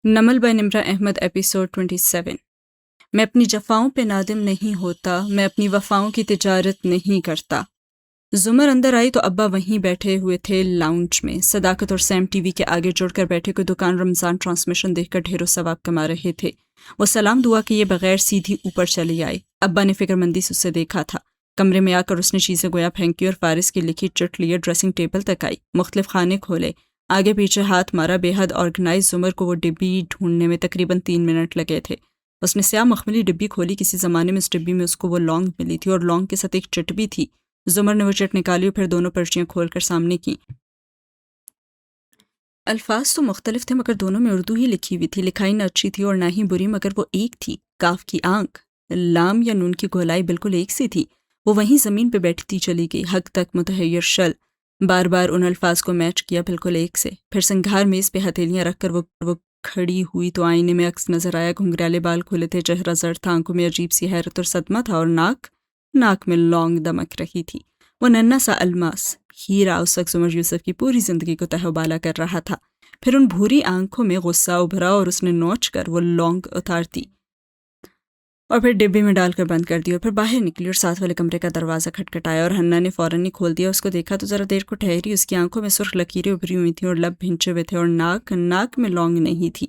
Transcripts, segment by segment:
Naml by Nimra Ahmed episode 27۔ میں اپنی جفاؤں پہ نادم نہیں ہوتا، میں اپنی وفاؤں کی تجارت نہیں کرتا۔ زمر اندر آئی تو ابا وہیں بیٹھے ہوئے تھے لاؤنج میں۔ صداقت اور سیم ٹی وی کے آگے جڑ کر بیٹھے کوئی دکان رمضان ٹرانسمیشن دیکھ کر ڈھیروں ثواب کما رہے تھے۔ وہ سلام دعا کیے بغیر سیدھی اوپر چلی آئی۔ ابا نے فکر مندی سے اسے دیکھا تھا۔ کمرے میں آ کر اس نے چیزیں گویا پھینکی اور فارس کی لکھی چٹ لیے ڈریسنگ ٹیبل تک آئی۔ مختلف خانے کھولے، آگے پیچھے ہاتھ مارا۔ بے حد آرگنائز زمر کو وہ ڈبی ڈھونڈنے میں تقریباً 3 منٹ لگے تھے۔ اس نے سیاہ مخملی ڈبی کھولی۔ کسی زمانے میں اس ڈبی میں اس کو وہ لونگ ملی تھی اور لونگ کے ساتھ ایک چٹ بھی تھی۔ زمر نے وہ چٹ نکالی اور پھر دونوں پرچیاں کھول کر سامنے کی۔ الفاظ تو مختلف تھے مگر دونوں میں اردو ہی لکھی ہوئی تھی۔ لکھائی نہ اچھی تھی اور نہ ہی بری مگر وہ ایک تھی۔ کاف کی آنکھ، لام یا نون کی گولائی بالکل ایک سی تھی۔ وہ وہیں زمین پہ بیٹھتی چلی گئی، حق تک متحیر شل۔ بار بار ان الفاظ کو میچ کیا بالکل ایک سے۔ پھر سنگھار میز پہ ہتھیلیاں رکھ کر وہ کھڑی ہوئی تو آئینے میں عکس نظر آیا۔ گھنگریالے بال کھلے تھے، چہرہ زرد تھا، آنکھوں میں عجیب سی حیرت اور صدمہ تھا، اور ناک میں لونگ دمک رہی تھی۔ وہ ننھا سا الماس ہیرا اس وقت زمر یوسف کی پوری زندگی کو تہہ و بالا کر رہا تھا۔ پھر ان بھوری آنکھوں میں غصہ ابھرا اور اس نے نوچ کر وہ لونگ اتارتی اور پھر ڈبے میں ڈال کر بند کر دی اور پھر باہر نکلی اور ساتھ والے کمرے کا دروازہ کھٹکھٹایا اور ہنّا نے فوراً ہی کھول دیا۔ اس کو دیکھا تو ذرا دیر کو ٹھہری۔ اس کی آنکھوں میں سرخ لکیریں ابھری ہوئی تھیں اور لب بھنچے ہوئے تھے، اور ناک میں لونگ نہیں تھی۔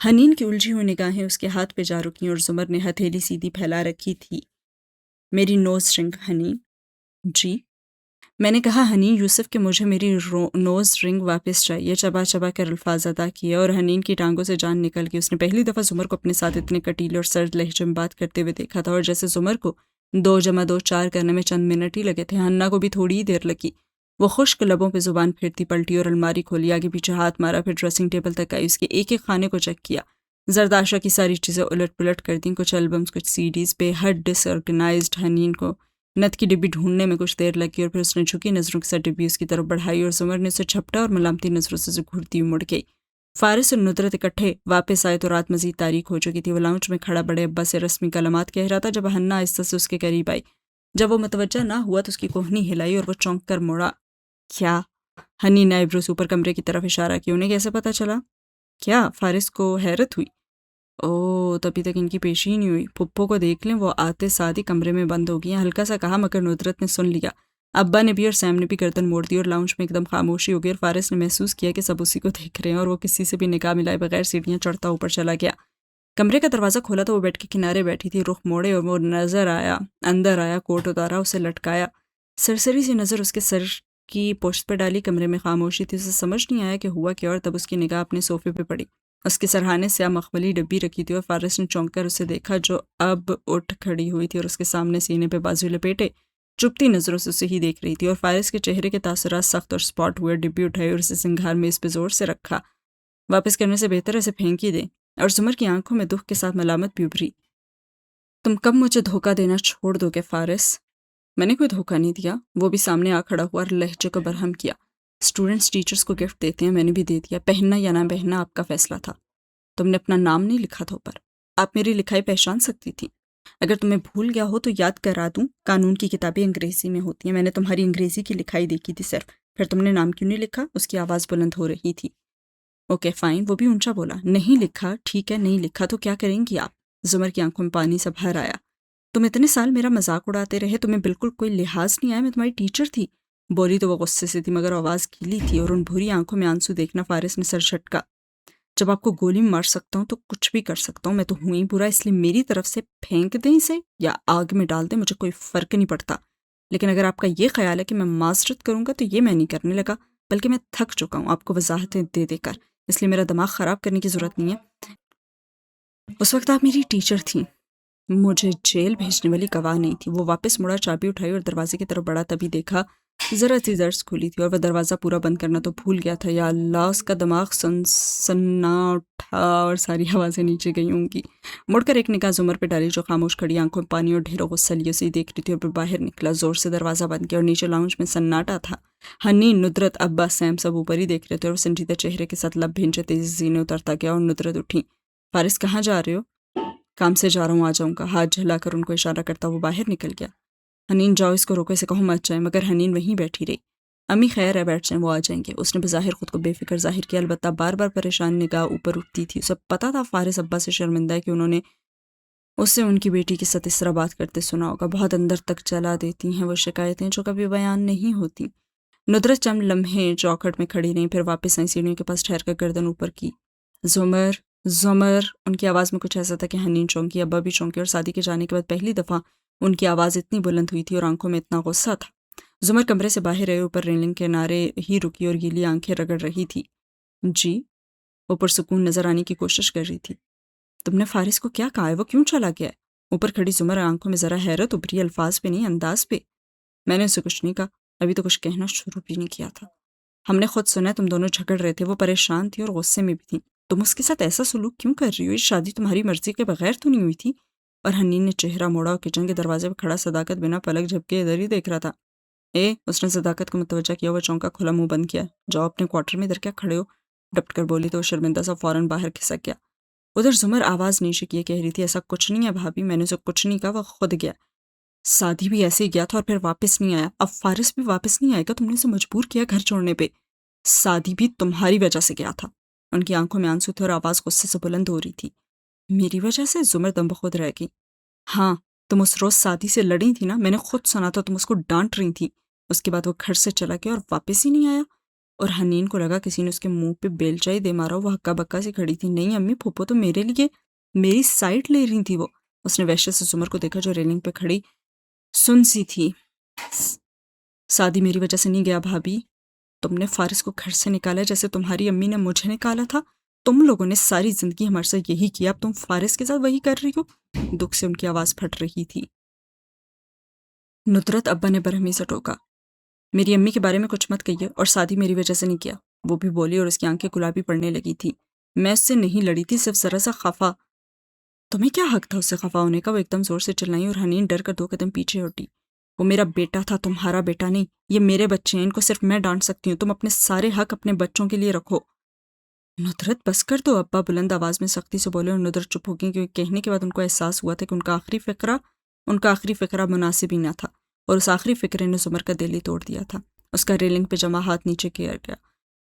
حنین کی الجھی ہوئی نگاہیں اس کے ہاتھ پہ جا رکیں اور زمر نے ہتھیلی سیدھی پھیلا رکھی تھی۔ میری نوز رنگ حنین؟ جی میں نے کہا حنین یوسف کہ مجھے میری نوز رنگ واپس چاہیے۔ چبا چبا کر الفاظ ادا کیے اور حنین کی ٹانگوں سے جان نکل گئی۔ اس نے پہلی دفعہ زمر کو اپنے ساتھ اتنے کٹیلے اور سرد لہجے میں بات کرتے ہوئے دیکھا تھا، اور جیسے زمر کو 2 + 2 4 کرنے میں چند منٹ ہی لگے تھے، ہنّا کو بھی تھوڑی ہی دیر لگی۔ وہ خشک لبوں پہ زبان پھیرتی پلٹی اور الماری کھولی، آگے پیچھے ہاتھ مارا، پھر ڈریسنگ ٹیبل تک آئی۔ اس کے ایک ایک خانے کو چیک کیا، زرداشا کی ساری چیزیں الٹ پلٹ کر دیں، کچھ البمز، کچھ سی ڈیز، بے حد ڈس آرگنائزڈ۔ حنین کو نت کی ڈبی ڈھونڈنے میں کچھ دیر لگی اور پھر اس نے جھکی نظروں کے ساتھ ڈبی اس کی طرف بڑھائی اور زمر نے اسے جھپٹا اور ملامتی نظروں سے گھورتی ہوئی مڑ گئی۔ فارس اور ندرت اکٹھے واپس آئے تو رات مزید تاریک ہو چکی تھی۔ وہ لاؤنج میں کھڑا بڑے ابا سے رسمی کلمات کہہ رہا تھا جب ہنّا آہستہ سے اس کے قریب آئی۔ جب وہ متوجہ نہ ہوا تو اس کی کوہنی ہلائی اور وہ چونک کر مڑا۔ کیا؟ حنین نے آئیبروز اوپر کمرے کی طرف اشارہ کیا۔ انہیں کیسے پتہ چلا؟ کیا؟ فارس کو حیرت ہوئی۔ اوہ تبھی تک ان کی پیشی ہی نہیں ہوئی۔ پھپھو کو دیکھ لیں، وہ آتے ساتھ ہی کمرے میں بند ہو گئی ہیں۔ ہلکا سا کہا مگر ندرت نے سن لیا۔ ابا نے بھی اور سیم نے بھی گردن موڑ دی اور لاؤنج میں ایک دم خاموشی ہو گئی، اور فارس نے محسوس کیا کہ سب اسی کو دیکھ رہے ہیں، اور وہ کسی سے بھی نگاہ ملائے بغیر سیڑھیاں چڑھتا اوپر چلا گیا۔ کمرے کا دروازہ کھولا تو وہ بیڈ کے کنارے بیٹھی تھی، رخ موڑے، اور وہ اندر آیا، کوٹ اتارا، اسے لٹکایا، سرسری سی نظر اس کے سر کی پشت پہ ڈالی۔ کمرے میں خاموشی تھی، اسے سمجھ نہیں آیا کہ ہوا کیا، اور تب اس کی نگاہ اپنے صوفے پہ پڑی۔ اس کے سرہانے سیاہ مخملی ڈبی رکھی تھی، اور فارس نے چونک کر اسے دیکھا جو اب اٹھ کھڑی ہوئی تھی اور اس کے سامنے سینے پہ بازو لپیٹے چپتی نظروں سے اسے ہی دیکھ رہی تھی، اور فارس کے چہرے کے تاثرات سخت اور سپاٹ ہوئے۔ ڈبی اٹھائی اور اسے سنگھار میں اس پہ زور سے رکھا۔ واپس کرنے سے بہتر اسے پھینک ہی دے۔ اور زمر کی آنکھوں میں دکھ کے ساتھ ملامت بھی ابھری۔ تم کب مجھے دھوکہ دینا چھوڑ دو گے فارس؟ میں نے کوئی دھوکہ نہیں دیا۔ وہ بھی سامنے آ کھڑا ہوا اور لہجے کو برہم کیا۔ اسٹوڈنٹس ٹیچرز کو گفٹ دیتے ہیں، میں نے بھی دے دیا۔ پہننا یا نہ پہننا آپ کا فیصلہ تھا۔ تم نے اپنا نام نہیں لکھا تھا اوپر۔ آپ میری لکھائی پہچان سکتی تھی۔ اگر تمہیں بھول گیا ہو تو یاد کرا دوں، قانون کی کتابیں انگریزی میں ہوتی ہیں، میں نے تمہاری انگریزی کی لکھائی دیکھی تھی صرف۔ پھر تم نے نام کیوں نہیں لکھا؟ اس کی آواز بلند ہو رہی تھی۔ اوکے فائن، وہ بھی اونچا بولا۔ نہیں لکھا، ٹھیک ہے نہیں لکھا تو کیا کریں گی آپ؟ زمر کی آنکھوں میں پانی سا بھر آیا۔ تم اتنے سال میرا مذاق اڑاتے رہے، تمہیں بالکل کوئی لحاظ نہیں آیا؟ میں تمہاری ٹیچر تھی۔ بولی تو وہ غصے سے تھی مگر آواز گیلی تھی، اور ان بھوری آنکھوں میں آنسو دیکھنا فارس نے سر جھٹکا۔ جب آپ کو گولی مار سکتا ہوں تو کچھ بھی کر سکتا ہوں۔ میں تو ہوں ہی برا، اس لیے میری طرف سے پھینک دیں اسے یا آگ میں ڈال دیں، مجھے کوئی فرق نہیں پڑتا۔ لیکن اگر آپ کا یہ خیال ہے کہ میں معذرت کروں گا تو یہ میں نہیں کرنے لگا، بلکہ میں تھک چکا ہوں آپ کو وضاحتیں دے دے کر، اس لیے میرا دماغ خراب کرنے کی ضرورت نہیں ہے۔ اس وقت آپ میری ٹیچر تھیں، مجھے جیل بھیجنے والی گواہ نہیں تھی۔ وہ واپس مڑا، چابی اٹھائی اور دروازے کی طرف بڑھا، تبھی دیکھا ذرا سی درز کھلی تھی اور وہ دروازہ پورا بند کرنا تو بھول گیا تھا۔ یا اللہ، اس کا دماغ سننا اٹھا اور ساری آوازیں نیچے گئی ہوں گی۔ مڑ کر ایک نگاہ زمر پہ ڈالی جو خاموش کھڑی، آنکھوں میں پانی اور ڈھیروں غصہ لیے اسے دیکھ رہی تھی، اور پھر باہر نکلا، زور سے دروازہ بند کیا، اور نیچے لاؤنج میں سناٹا تھا۔ حنین، ندرت، ابا، سیم سب اوپر ہی دیکھ رہے تھے، اور وہ سنجیدہ چہرے کے ساتھ لب بھینچے تیزی سے سینے اترتا گیا، اور ندرت اٹھی۔ فارس کہاں جا رہے ہو؟ کام سے جا رہا ہوں، آ جاؤں گا۔ ہاتھ جھلا کر ان کو اشارہ کرتا وہ باہر نکل گیا۔ حنین جاؤ، اس کو روکو، اسے کہو مت جائے، مگر حنین وہیں بیٹھی رہی۔ امی خیر ہے، بیٹھ جائیں، وہ آ جائیں گے۔ اس نے بظاہر خود کو بے فکر ظاہر کیا، البتہ بار بار پریشان نگاہ اوپر اٹھتی تھی۔ اسے پتہ تھا فارس ابا سے شرمندہ ہے کہ انہوں نے اسے ان کی بیٹی کے ساتھ اس طرح بات کرتے سنا ہوگا۔ بہت اندر تک چلا دیتی ہیں وہ شکایتیں جو کبھی بیان نہیں ہوتی۔ ندرت چند لمحے چوکھٹ میں کھڑی رہیں، پھر واپس آئیں، سیڑھیوں کے پاس ٹھہر کر گردن اوپر کی۔ زمر زمر، ان کی آواز میں کچھ ایسا تھا کہ حنین چونکی، ابا بھی چونکے، اور سعدی کے جانے کے بعد پہلی دفعہ ان کی آواز اتنی بلند ہوئی تھی اور آنکھوں میں اتنا غصہ تھا۔ زمر کمرے سے باہر آئے، اوپر ریلنگ کے کنارے ہی رکی اور گیلی آنکھیں رگڑ رہی تھی۔ جی؟ وہ پرسکون نظر آنے کی کوشش کر رہی تھی۔ تم نے فارس کو کیا کہا ہے؟ وہ کیوں چلا گیا ہے؟ اوپر کھڑی زمر آنکھوں میں ذرا حیرت ابھری، الفاظ پہ نہیں، انداز پہ۔ میں نے اسے کچھ نہیں کہا، ابھی تو کچھ کہنا شروع بھی نہیں کیا تھا۔ ہم نے خود سنا تم دونوں جھگڑ رہے تھے، وہ پریشان تھی اور غصے میں بھی تھی۔ تم اس کے ساتھ ایسا سلوک کیوں کر رہی ہو؟ یہ شادی تمہاری مرضی کے بغیر تو نہیں ہوئی تھی؟ اور حنین نے چہرہ موڑا اور کچن کے دروازے پہ کھڑا صداقت بنا پلک جھپکے ادھر ہی دیکھ رہا تھا۔ اس نے صداقت کو متوجہ کیا، وہ چونکا، کھلا منہ بند کیا۔ جاؤ اپنے کوارٹر میں، ادھر کیا کھڑے ہو؟ ڈپٹ کر بولی تو وہ شرمندہ سا فوراً باہر کھسک گیا۔ ادھر زمر آواز نیچے کیے کہہ رہی تھی، ایسا کچھ نہیں ہے بھابی، میں نے اسے کچھ نہیں کہا، وہ خود گیا۔ سادی بھی ایسے ہی گیا تھا اور پھر واپس نہیں آیا، اب فارس بھی واپس نہیں آئے گا، تم نے اسے مجبور کیا گھر چھوڑنے پہ۔ سادی بھی تمہاری وجہ سے گیا تھا۔ ان کی آنکھوں میں آنسو تھے اور آواز غصے سے بلند ہو رہی تھی۔ میری وجہ سے؟ زمر دم بخود رہ گئی۔ ہاں، تم اس روز سادی سے لڑی تھی نا، میں نے خود سنا تھا، تم اس کو ڈانٹ رہی تھی۔ اس کے بعد وہ گھر سے چلا گیا اور واپس ہی نہیں آیا۔ اور حنین کو لگا کسی نے اس کے منہ پہ بیلچائی دے مارا، وہ ہکا بکا سی کھڑی تھی۔ نہیں امی، پھوپھو تو میرے لیے میری سائڈ لے رہی تھی وہ۔ اس نے وحشت سے زمر کو دیکھا جو ریلنگ پہ کھڑی سن سی تھی۔ سادی میری وجہ سے نہیں گیا بھابی، تم نے فارس کو گھر سے نکالا جیسے تمہاری امی نے مجھے نکالا تھا۔ تم لوگوں نے ساری زندگی ہمارے ساتھ یہی کیا، اب تم فارس کے ساتھ وہی کر رہی ہو۔ دکھ سے ان کی آواز پھٹ رہی تھی۔ ندرت ابا نے برہمی سے ٹوکا، میری امی کے بارے میں کچھ مت کہیے، اور سادی میری وجہ سے نہیں کیا، وہ بھی بولی اور اس کی آنکھیں گلابی پڑنے لگی تھی۔ میں اس سے نہیں لڑی تھی، صرف ذرا سا خفا۔ تمہیں کیا حق تھا اس سے خفا ہونے کا؟ وہ ایک دم زور سے چلائی اور حنین ڈر کر 2 قدم پیچھے ہٹی۔ وہ میرا بیٹا تھا، تمہارا بیٹا نہیں۔ یہ میرے بچے ہیں، ان کو صرف میں ڈانٹ سکتی ہوں، تم اپنے سارے حق اپنے بچوں کے لیے رکھو۔ ندرت بس کر دو، ابا بلند آواز میں سختی سے بولے، اور ندرت چپ ہو گئی، کیونکہ کہنے کے بعد ان کو احساس ہوا تھا کہ ان کا آخری فقرہ مناسب ہی نہ تھا، اور اس آخری فقرے نے زمر کا دل ہی توڑ دیا تھا۔ اس کا ریلنگ پہ جمع ہاتھ نیچے کیا گیا،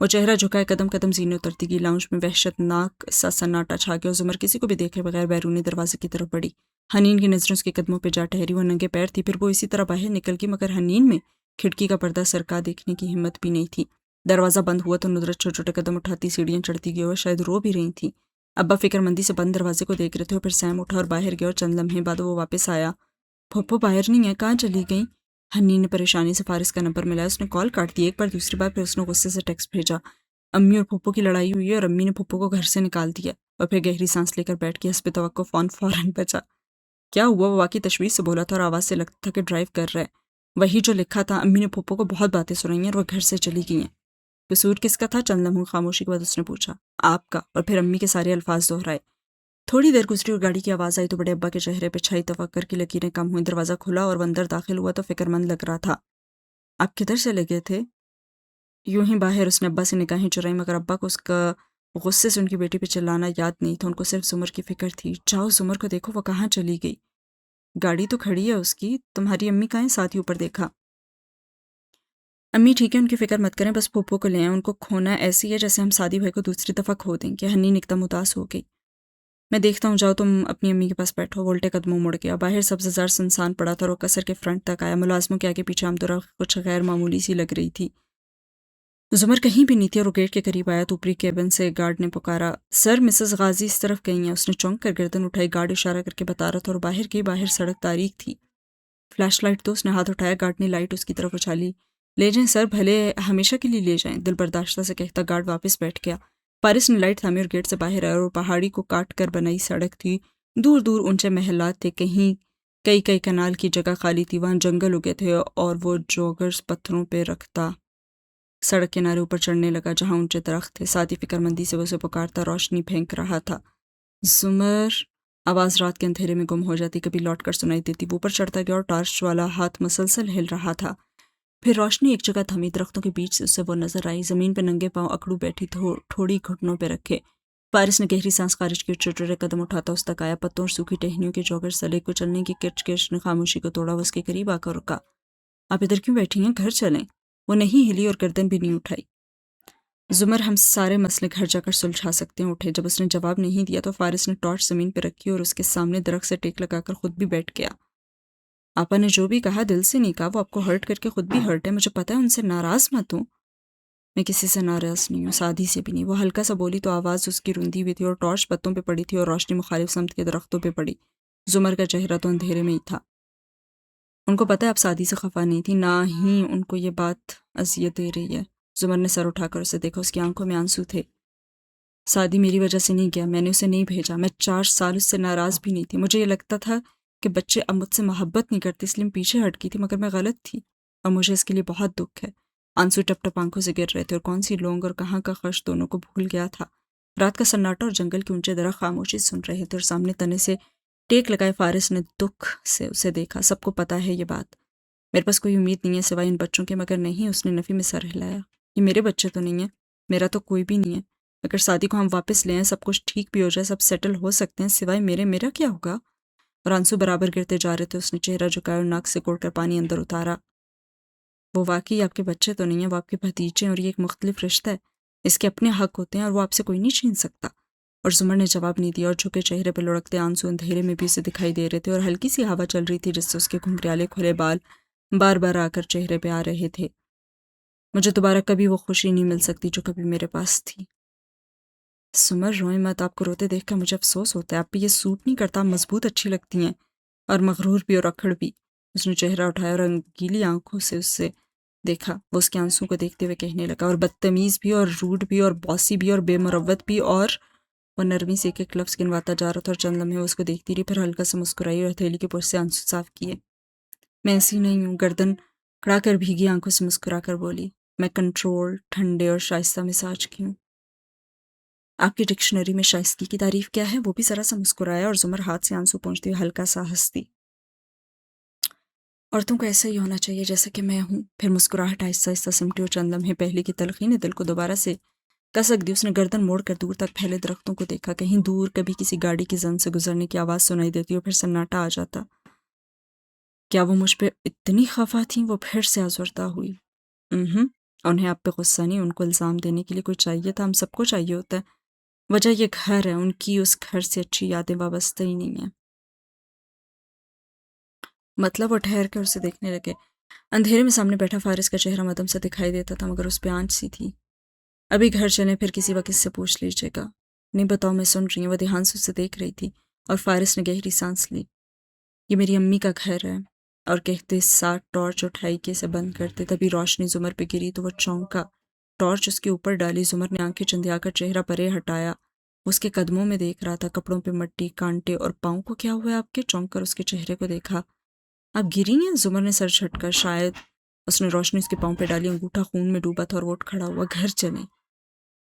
وہ چہرہ جھکائے قدم قدم زینے اترتی گئی۔ لاؤنج میں وحشت ناک سا سناٹا چھا گیا اور زمر کسی کو بھی دیکھے بغیر بیرونی دروازے کی طرف بڑھی۔ حنین کی نظریں اس کے قدموں پہ جا ٹھہری، وہ ننگے پیر تھی، پھر وہ اسی طرح باہر نکل گئی، مگر حنین میں کھڑکی کا پردہ سرکا دیکھنے کی ہمت بھی نہیں تھی۔ دروازہ بند ہوا تو ندرت چھوٹے چھوٹے قدم اٹھاتی سیڑھیاں چڑھتی گئی اور شاید رو بھی رہی تھی۔ ابا فکر مندی سے بند دروازے کو دیکھ رہے تھے، اور پھر سیم اٹھا اور باہر گیا، اور چند لمحے بعد وہ واپس آیا۔ پھپھو باہر نہیں ہے، کہاں چلی گئیں؟ حنین نے پریشانی سے فارس کا نمبر ملایا، اس نے کال کاٹ دی، ایک بار دوسری بار، پھر اس نے غصے سے ٹیکسٹ بھیجا، امی اور پھپھو کی لڑائی ہوئی ہے اور امی نے پھپھو کو گھر سے نکال دیا۔ اور پھر گہری سانس لے کر بیٹھ گئی، حسب توقع فوراً بچا۔ کیا ہوا؟ وہ واقعی تشویش سے بولا تھا اور آواز سے لگتا تھا کہ ڈرائیو کر رہا ہے۔ وہی جو لکھا تھا، امی نے پھپھو کو بہت باتیں سنائی ہیں اور وہ گھر سے چلی گئی ہیں۔ قصور کس کا تھا؟ چند لمحوں خاموشی کے بعد اس نے پوچھا۔ آپ کا، اور پھر امی کے سارے الفاظ دہرائے۔ تھوڑی دیر گزری اور گاڑی کی آواز آئی تو بڑے ابا کے چہرے پہ چھائی تفکر کی لکیریں کم ہوئیں۔ دروازہ کھلا اور وہ اندر داخل ہوا تو فکر مند لگ رہا تھا۔ آپ کدھر چلے گئے تھے؟ یوں ہی باہر، اس نے ابا سے نگاہیں چرائیں، مگر ابا کو اس کا غصے سے ان کی بیٹی پہ چلانا یاد نہیں تھا، ان کو صرف زمر کی فکر تھی۔ جاؤ زمر کو دیکھو، وہ کہاں چلی گئی؟ گاڑی تو کھڑی ہے اس کی، تمہاری امی کہاں ہیں؟ ساتھ ہی اوپر دیکھا۔ امی ٹھیک ہے، ان کی فکر مت کریں، بس پھوپھو کو لے آئیں، ان کو کھونا ایسی ہے جیسے ہم سادی بھائی کو دوسری دفعہ کھو دیں گے۔ حنین ایک دم اداس ہو گئی۔ میں دیکھتا ہوں، جاؤ تم اپنی امی کے پاس بیٹھو۔ وہ الٹے قدموں مڑ گیا، باہر سبز زار سنسان پڑا تھا اور وہ قصر کے فرنٹ تک آیا۔ ملازموں کے آگے پیچھے آمد و رفت کچھ غیر معمولی سی لگ رہی تھی۔ زمر کہیں بھی نہیں تھی اور وہ گیٹ کے قریب آیا تو اوپری کیبن سے گارڈ نے پکارا، سر مسز غازی اس طرف گئی ہیں۔ اس نے چونک کر گردن اٹھائی، گارڈ اشارہ کر کے بتا رہا تھا اور باہر گئی۔ باہر سڑک تاریک تھی۔ فلیش لائٹ تو اس نے ہاتھ اٹھایا، گارڈ نے لائٹ اس کی طرف اچھالی۔ لے جائیں سر، بھلے ہمیشہ کے لیے لے جائیں، دل برداشتہ سے کہتا گارڈ واپس بیٹھ گیا۔ پارس نے لائٹ تھامی اور گیٹ سے باہر آیا، اور پہاڑی کو کاٹ کر بنائی سڑک تھی، دور دور اونچے محلات تھے، کہیں کئی کنال کی جگہ خالی تھی، وہاں جنگل اگے تھے، اور وہ جوگرز پتھروں پہ رکھتا سڑک کنارے اوپر چڑھنے لگا جہاں اونچے درخت تھے۔ ساتھ ہی فکر مندی سے وہ اسے پکارتا، روشنی پھینک رہا تھا۔ زمر، آواز رات کے اندھیرے میں گم ہو جاتی، کبھی لوٹ کر سنائی دیتی۔ وہ اوپر چڑھتا گیا اور ٹارچ والا ہاتھ مسلسل ہل رہا تھا۔ پھر روشنی ایک جگہ تھمی، درختوں کے بیچ سے اسے وہ نظر آئی، زمین پہ ننگے پاؤں اکڑو بیٹھی، تھوڑی گھٹنوں پہ رکھے۔ فارس نے گہری سانس خارج کی، چھوٹے چھوٹے قدم اٹھاتا اس تک آیا، پتوں اور سوکھی ٹہنیوں کے جوگر سلے کو چلنے کی کچ کچ نے خاموشی کو توڑا۔ وہ اس کے قریب آ کر رکا۔ آپ ادھر کیوں بیٹھی ہیں؟ گھر چلیں۔ وہ نہیں ہلی اور گردن بھی نہیں اٹھائی۔ زمر ہم سارے مسئلے گھر جا کر سلجھا سکتے ہیں، اٹھے۔ جب اس نے جواب نہیں دیا تو فارس نے ٹارچ زمین پہ رکھی اور اس کے سامنے درخت سے ٹیک لگا کر خود بھی بیٹھ گیا۔ آپا نے جو بھی کہا دل سے نہیں کہا، وہ آپ کو ہرٹ کر کے خود بھی ہرٹ ہے، مجھے پتا ہے، ان سے ناراض مت ہوں۔ میں کسی سے ناراض نہیں ہوں، سادھی سے بھی نہیں۔ وہ ہلکا سا بولی تو آواز اس کی روندی ہوئی تھی اور ٹارچ پتوں پہ پڑی تھی اور روشنی مخالف سمت کے درختوں پہ پڑی۔ زمر کا چہرہ تو اندھیرے میں ہی تھا۔ ان کو پتہ ہے آپ سادی سے خفا نہیں تھی، نہ ہی ان کو یہ بات اذیت دے رہی ہے۔ زمر نے سر اٹھا کر اسے دیکھا، اس کی آنکھوں میں آنسو تھے۔ سادی میری وجہ سے نہیں گیا، میں نے اسے نہیں بھیجا، میں 4 سال اس سے ناراض بھی نہیں تھی۔ مجھے یہ لگتا تھا کہ بچے اب مجھ سے محبت نہیں کرتے، اس لیے میں پیچھے ہٹ گئی تھی، مگر میں غلط تھی اور مجھے اس کے لیے بہت دکھ ہے۔ آنسو ٹپ ٹپ آنکھوں سے گر رہے تھے اور کون سی لونگ اور کہاں کا خرچ دونوں کو بھول گیا تھا۔ رات کا سناٹا اور جنگل کے اونچے درخت خاموشی سن رہے تھے اور سامنے تنے سے ٹیک لگائے فارس نے دکھ سے اسے دیکھا۔ سب کو پتا ہے یہ بات، میرے پاس کوئی امید نہیں ہے سوائے ان بچوں کے، مگر نہیں، اس نے نفی میں سر ہلایا، یہ میرے بچے تو نہیں ہیں، میرا تو کوئی بھی نہیں ہے۔ اگر سادی کو ہم واپس لے آئیں، سب کچھ ٹھیک بھی ہو جائے، سب سیٹل ہو سکتے ہیں، سوائے میرے، میرا کیا ہوگا؟ اور آنسو برابر گرتے جا رہے تھے۔ اس نے چہرہ جھکایا اور ناک سے کوڑ کر پانی اندر اتارا۔ وہ واقعی آپ کے بچے تو نہیں ہیں، وہ آپ کے بھتیجے ہیں اور یہ ایک مختلف رشتہ ہے، اس کے اپنے حق ہوتے ہیں اور وہ آپ سے کوئی نہیں چھین سکتا۔ اور زمر نے جواب نہیں دیا اور جھکے چہرے پہ لڑکتے آنسو اندھیرے میں بھی اسے دکھائی دے رہے تھے اور ہلکی سی ہوا چل رہی تھی جس سے اس کے گھنگریالے کھلے بال بار بار آ کر چہرے پہ آ رہے تھے۔ مجھے دوبارہ کبھی وہ خوشی نہیں مل سکتی جو کبھی میرے پاس تھی۔ سمر روئیں مت، آپ کو روتے دیکھ کر مجھے افسوس ہوتا ہے، آپ پہ یہ سوٹ نہیں کرتا، آپ مضبوط اچھی لگتی ہیں اور مغرور بھی اور اکھڑ بھی۔ اس نے چہرہ اٹھایا اور رنگیلی آنکھوں سے اس سے دیکھا۔ وہ اس کے آنسوں کو دیکھتے ہوئے کہنے لگا، اور بدتمیز بھی اور روڈ بھی اور باسی بھی اور بے مروت بھی، اور وہ نرمی سے ایک ایک لفظ گنواتا جا رہا تھا اور چند لمحے وہ اس کو دیکھتی رہی، پھر ہلکا سا مسکرائی اور ہتھیلی کے پوش سے آنسو صاف کیے۔ میں ایسی نہیں ہوں، گردن کھڑا کر بھیگی آنکھوں سے مسکرا کر بولی، میں کنٹرول، ٹھنڈے اور شائستہ مزاج کی ہوں۔ آپ کی ڈکشنری میں شائستگی کی تعریف کیا ہے؟ وہ بھی ذرا سا مسکرایا اور زمر ہاتھ سے آنسو پہنچتے ہوئے ہلکا سا ہنستی۔ عورتوں کو ایسا ہی ہونا چاہیے جیسا کہ میں ہوں۔ پھر مسکراہٹ آہستہ آہستہ سمٹی اور چند لمحے پہلے کی تلخی نے دل کو دوبارہ سے کسک دی۔ اس نے گردن موڑ کر دور تک پھیلے درختوں کو دیکھا، کہیں دور کبھی کسی گاڑی کی زن سے گزرنے کی آواز سنائی دیتی اور پھر سناٹا آ جاتا۔ کیا وہ مجھ پہ اتنی خفا تھیں؟ وہ پھر سے آزردہ ہوئی۔ انہیں آپ پہ غصہ نہیں، ان کو الزام دینے کے لیے کوئی چاہیے تھا، ہم سب کو چاہیے ہوتا ہے۔ وجہ یہ گھر ہے، ان کی اس گھر سے اچھی یادیں وابستہ ہی نہیں ہیں۔ مطلب وہ ٹھہر کر اسے دیکھنے لگے۔ اندھیرے میں سامنے بیٹھا فارس کا چہرہ مدھم سا دکھائی دیتا تھا، مگر اس پہ آنچ سی تھی۔ ابھی گھر چلیں، پھر کسی وقت اس سے پوچھ لیجیے گا۔ نہیں بتاؤ، میں سن رہی ہوں۔ وہ دھیان سے اسے دیکھ رہی تھی اور فارس نے گہری سانس لی۔ یہ میری امی کا گھر ہے، اور کہتے ساتھ ٹارچ اٹھائی کے اسے بند کرتے، تبھی روشنی زمر پہ گری تو وہ چونکا۔ ٹارچ اس کے اوپر ڈالی، زمر نے آنکھیں چندیا کر چہرہ پرے ہٹایا۔ اس کے قدموں میں دیکھ رہا تھا، کپڑوں پہ مٹی، کانٹے، اور پاؤں کو کیا ہوا ہے آپ کے؟ چونک کر اس کے چہرے کو دیکھا۔ آپ گری ہیں؟ زمر نے سر جھٹکا۔ شاید۔ اس نے روشنی اس کے پاؤں پہ ڈالی، انگوٹھا خون میں ڈوبا تھا اور وہ اٹھ کھڑا ہوا۔ گھر چلیں؟